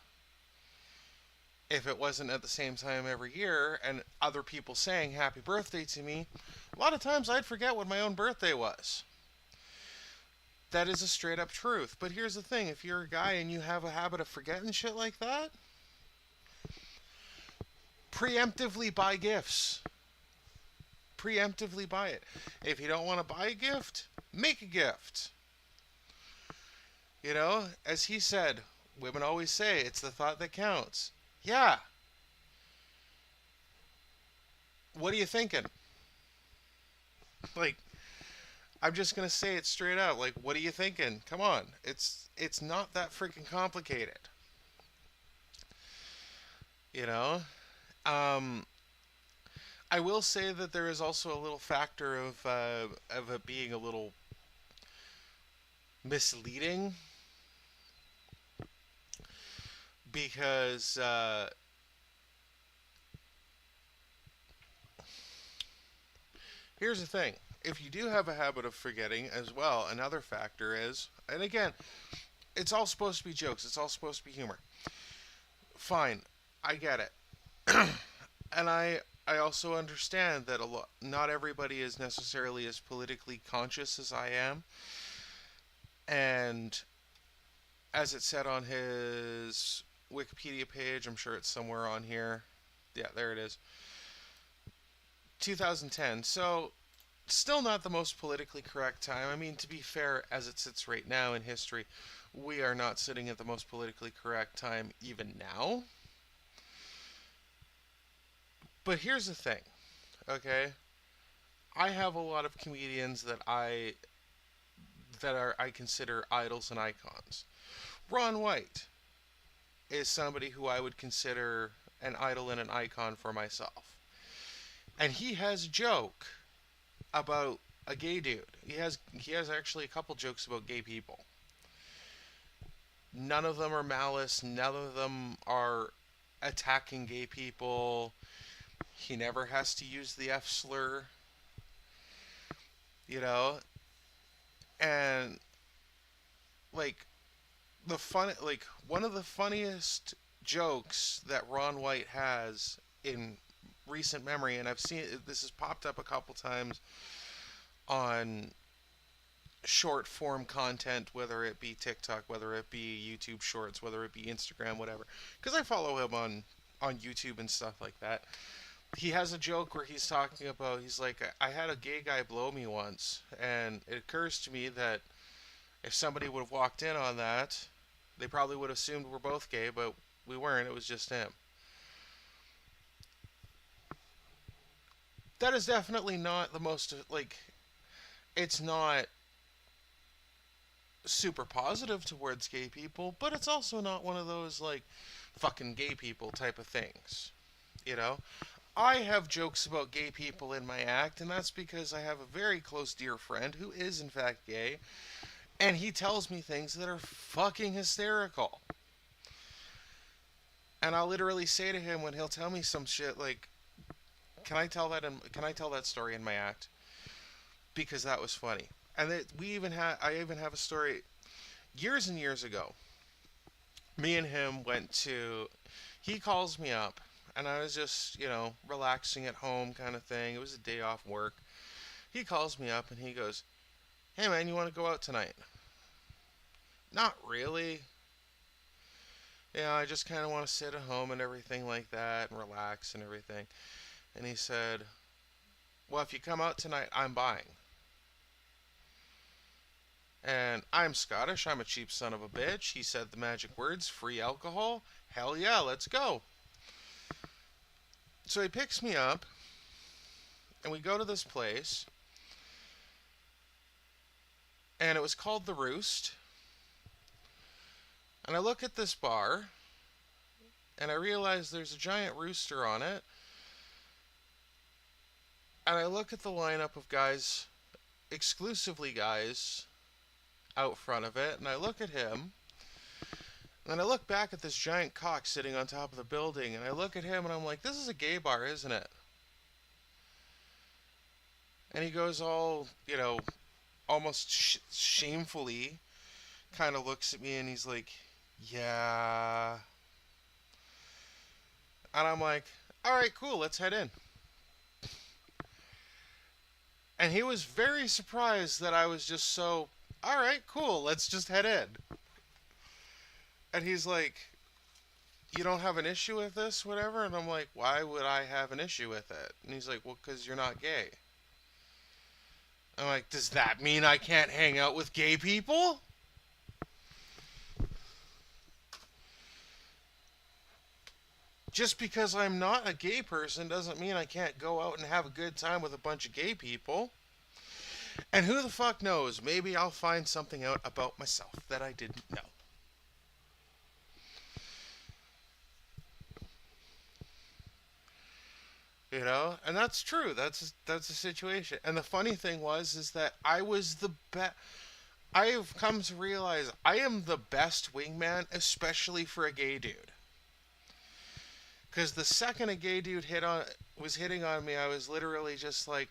if it wasn't at the same time every year and other people saying happy birthday to me, a lot of times I'd forget what my own birthday was. That is a straight up truth. But here's the thing, if you're a guy and you have a habit of forgetting shit like that, preemptively buy gifts. Preemptively buy it. If you don't want to buy a gift, make a gift. You know, as he said, women always say it's the thought that counts. Yeah. What are you thinking? Like, I'm just gonna say it straight out. Like, what are you thinking? Come on, it's not that freaking complicated. You know, I will say that there is also a little factor of it being a little misleading because here's the thing. If you do have a habit of forgetting as well, another factor is, and again, it's all supposed to be jokes. It's all supposed to be humor. Fine, I get it. And I also understand that not everybody is necessarily as politically conscious as I am. And as it said on his Wikipedia page, I'm sure it's somewhere on here. Yeah, there it is. 2010. So, still not the most politically correct time. I mean, to be fair, as it sits right now in history, we are not sitting at the most politically correct time even now. But here's the thing, okay? I have a lot of comedians that I consider idols and icons. Ron White is somebody who I would consider an idol and an icon for myself. And he has a joke about a gay dude. He has actually a couple jokes about gay people. None of them are malice, none of them are attacking gay people. He never has to use the F slur. You know? And like one of the funniest jokes that Ron White has in recent memory, and I've seen this has popped up a couple times on short form content, whether it be TikTok, whether it be YouTube Shorts, whether it be Instagram, whatever, because I follow him on YouTube and stuff like that. He has a joke where he's talking about, he's like, I had a gay guy blow me once, and it occurs to me that if somebody would have walked in on that, they probably would have assumed we're both gay, but we weren't, it was just him. That is definitely not the most, like, it's not super positive towards gay people, but it's also not one of those, like, fucking gay people type of things, you know? I have jokes about gay people in my act, and that's because I have a very close dear friend who is in fact gay, And he tells me things that are fucking hysterical. And I'll literally say to him when he'll tell me some shit like, can I tell that story in my act? Because that was funny. And I even have a story years and years ago. Me and him he calls me up, and I was just, relaxing at home kind of thing. It was a day off work. He calls me up and he goes, "Hey man, you want to go out tonight?" Not really. I just kind of want to sit at home and everything like that and relax and everything. And he said, "Well, if you come out tonight, I'm buying." And I'm Scottish. I'm a cheap son of a bitch. He said the magic words, free alcohol. Hell yeah, let's go. So he picks me up, and we go to this place. And it was called The Roost. And I look at this bar, and I realize there's a giant rooster on it. And I look at the lineup of guys, exclusively guys, out front of it, and I look at him, and then I look back at this giant cock sitting on top of the building, and I look at him, and I'm like, this is a gay bar, isn't it? And he goes all, almost shamefully, kind of looks at me, and he's like, yeah. And I'm like, all right, cool, let's head in. And he was very surprised that I was just so, all right, cool, let's just head in. And he's like, you don't have an issue with this, whatever? And I'm like, why would I have an issue with it? And he's like, well, because you're not gay. I'm like, does that mean I can't hang out with gay people? Just because I'm not a gay person doesn't mean I can't go out and have a good time with a bunch of gay people. And who the fuck knows? Maybe I'll find something out about myself that I didn't know. And that's true. That's a situation. And the funny thing is that I was the best. I have come to realize I am the best wingman, especially for a gay dude. Because the second a gay dude was hitting on me, I was literally just like,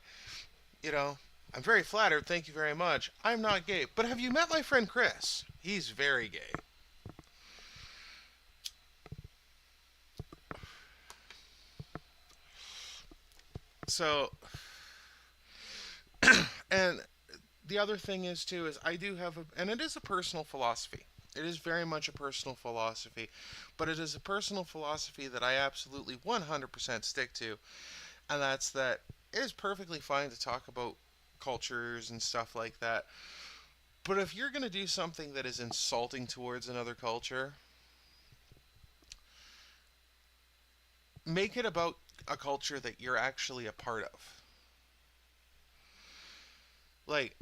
I'm very flattered, thank you very much. I'm not gay. But have you met my friend Chris? He's very gay. So, and the other thing is I do have and it is a personal philosophy. It is very much a personal philosophy, but it is a personal philosophy that I absolutely 100% stick to, and that's that it is perfectly fine to talk about cultures and stuff like that, but if you're going to do something that is insulting towards another culture, make it about a culture that you're actually a part of. Like,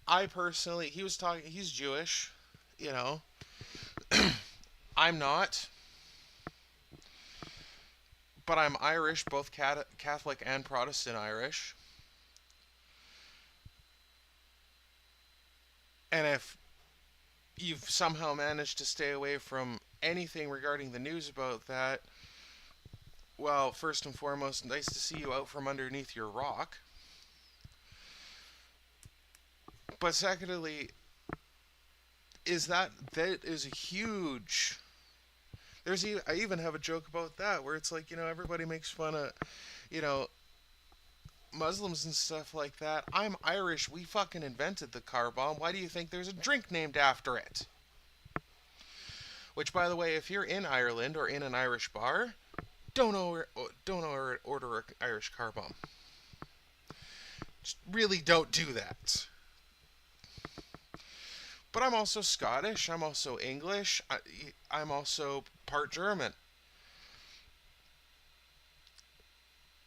I personally, he's Jewish, I'm not, but I'm Irish, both Catholic and Protestant Irish. And if you've somehow managed to stay away from anything regarding the news about that, well, first and foremost, nice to see you out from underneath your rock. But secondly, that is a huge... I even have a joke about that, where it's like, everybody makes fun of, Muslims and stuff like that. I'm Irish. We fucking invented the car bomb. Why do you think there's a drink named after it? Which, by the way, if you're in Ireland or in an Irish bar, don't order an Irish car bomb. Just really don't do that. But I'm also Scottish, I'm also English, I'm also part German.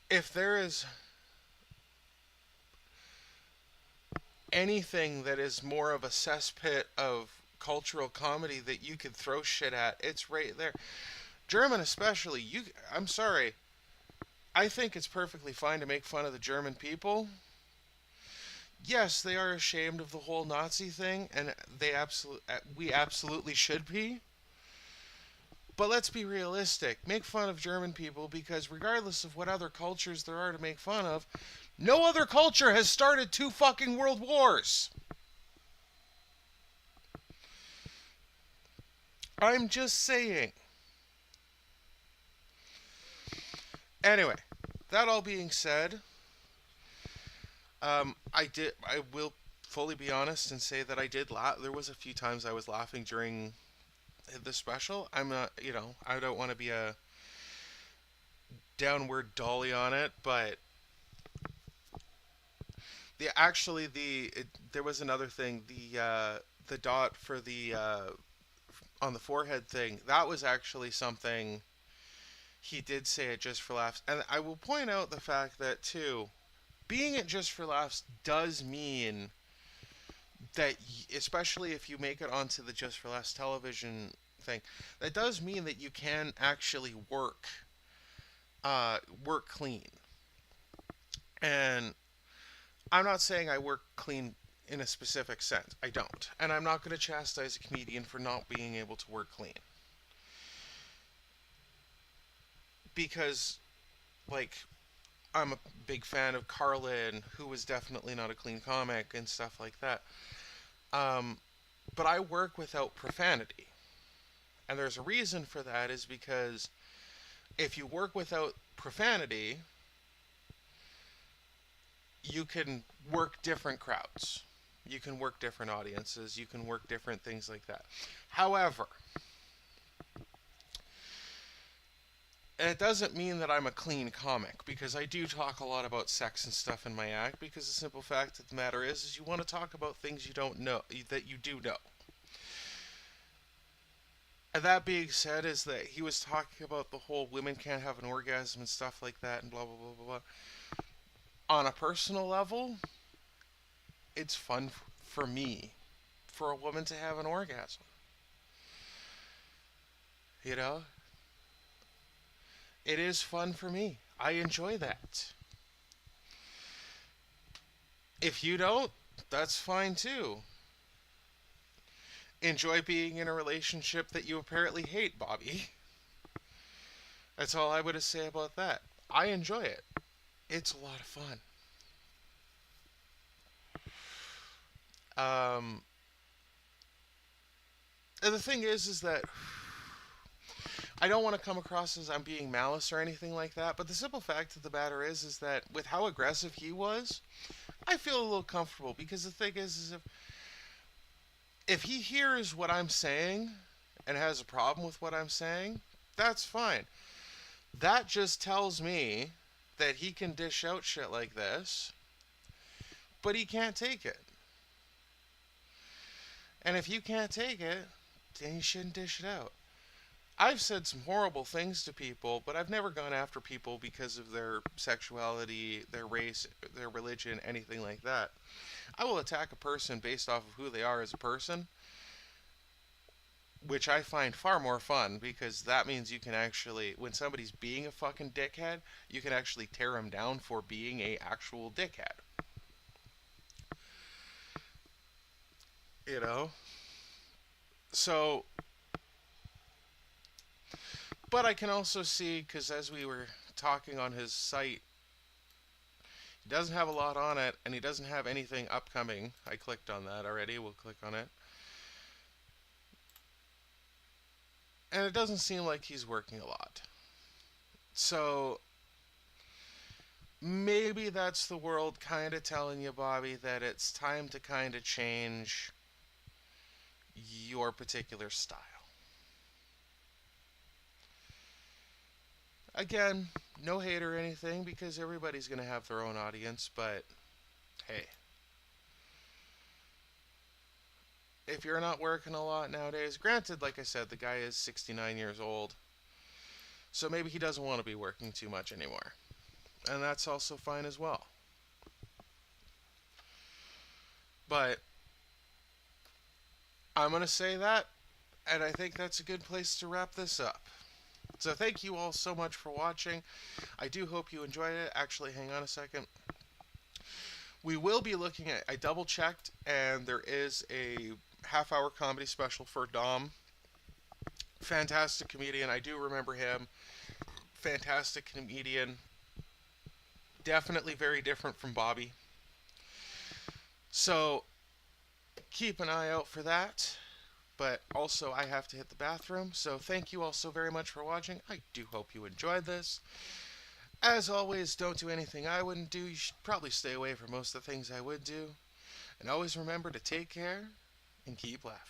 If there is anything that is more of a cesspit of cultural comedy that you could throw shit at, it's right there. German especially, I'm sorry, I think it's perfectly fine to make fun of the German people. yes, they are ashamed of the whole Nazi thing, and we absolutely should be. But let's be realistic. Make fun of German people because regardless of what other cultures there are to make fun of, no other culture has started 2 fucking world wars. I'm just saying. Anyway, that all being said, I will fully be honest and say that I did laugh. There was a few times I was laughing during the special. I'm not, I don't want to be a downward dolly on it, but there was another thing, the dot for the on the forehead thing. That was actually something he did say it just for laughs, and I will point out the fact that too, being it just for laughs does mean that, especially if you make it onto the Just for Laughs television thing, that does mean that you can actually work clean. And I'm not saying I work clean in a specific sense. I don't. And I'm not going to chastise a comedian for not being able to work clean. Because, I'm a big fan of Carlin, who was definitely not a clean comic and stuff like that. But I work without profanity. And there's a reason for that, is because if you work without profanity, you can work different crowds. You can work different audiences. You can work different things like that. However, it doesn't mean that I'm a clean comic, because I do talk a lot about sex and stuff in my act, because the simple fact of the matter is you want to talk about things you don't know, that you do know. And that being said, is that he was talking about the whole women can't have an orgasm and stuff like that and blah, blah, blah, blah, blah. On a personal level, it's fun for me for a woman to have an orgasm. It is fun for me. I enjoy that. If you don't, that's fine too. Enjoy being in a relationship that you apparently hate, Bobby. That's all I would say about that. I enjoy it. It's a lot of fun. And the thing is that I don't want to come across as I'm being malice or anything like that, but the simple fact of the matter is that with how aggressive he was, I feel a little comfortable, because the thing is if he hears what I'm saying and has a problem with what I'm saying, that's fine. That just tells me that he can dish out shit like this, but he can't take it. And if you can't take it, then you shouldn't dish it out. I've said some horrible things to people, but I've never gone after people because of their sexuality, their race, their religion, anything like that. I will attack a person based off of who they are as a person, which I find far more fun, because that means you can actually, when somebody's being a fucking dickhead, you can actually tear them down for being a actual dickhead. So, but I can also see, because as we were talking on his site, he doesn't have a lot on it, and he doesn't have anything upcoming. I clicked on that already. We'll click on it. And it doesn't seem like he's working a lot. So, maybe that's the world kind of telling you, Bobby, that it's time to kind of change your particular style. Again, no hate or anything, because everybody's going to have their own audience, but hey. If you're not working a lot nowadays, granted, like I said, the guy is 69 years old, so maybe he doesn't want to be working too much anymore. And that's also fine as well. But I'm going to say that, and I think that's a good place to wrap this up. So thank you all so much for watching. I do hope you enjoyed it. Actually, hang on a second. We will be looking at, I double checked, and there is a half-hour comedy special for Dom. Fantastic comedian. I do remember him. Fantastic comedian. Definitely very different from Bobby. So, keep an eye out for that. But also, I have to hit the bathroom. So, thank you all so very much for watching. I do hope you enjoyed this. As always, don't do anything I wouldn't do. You should probably stay away from most of the things I would do. And always remember to take care and keep laughing.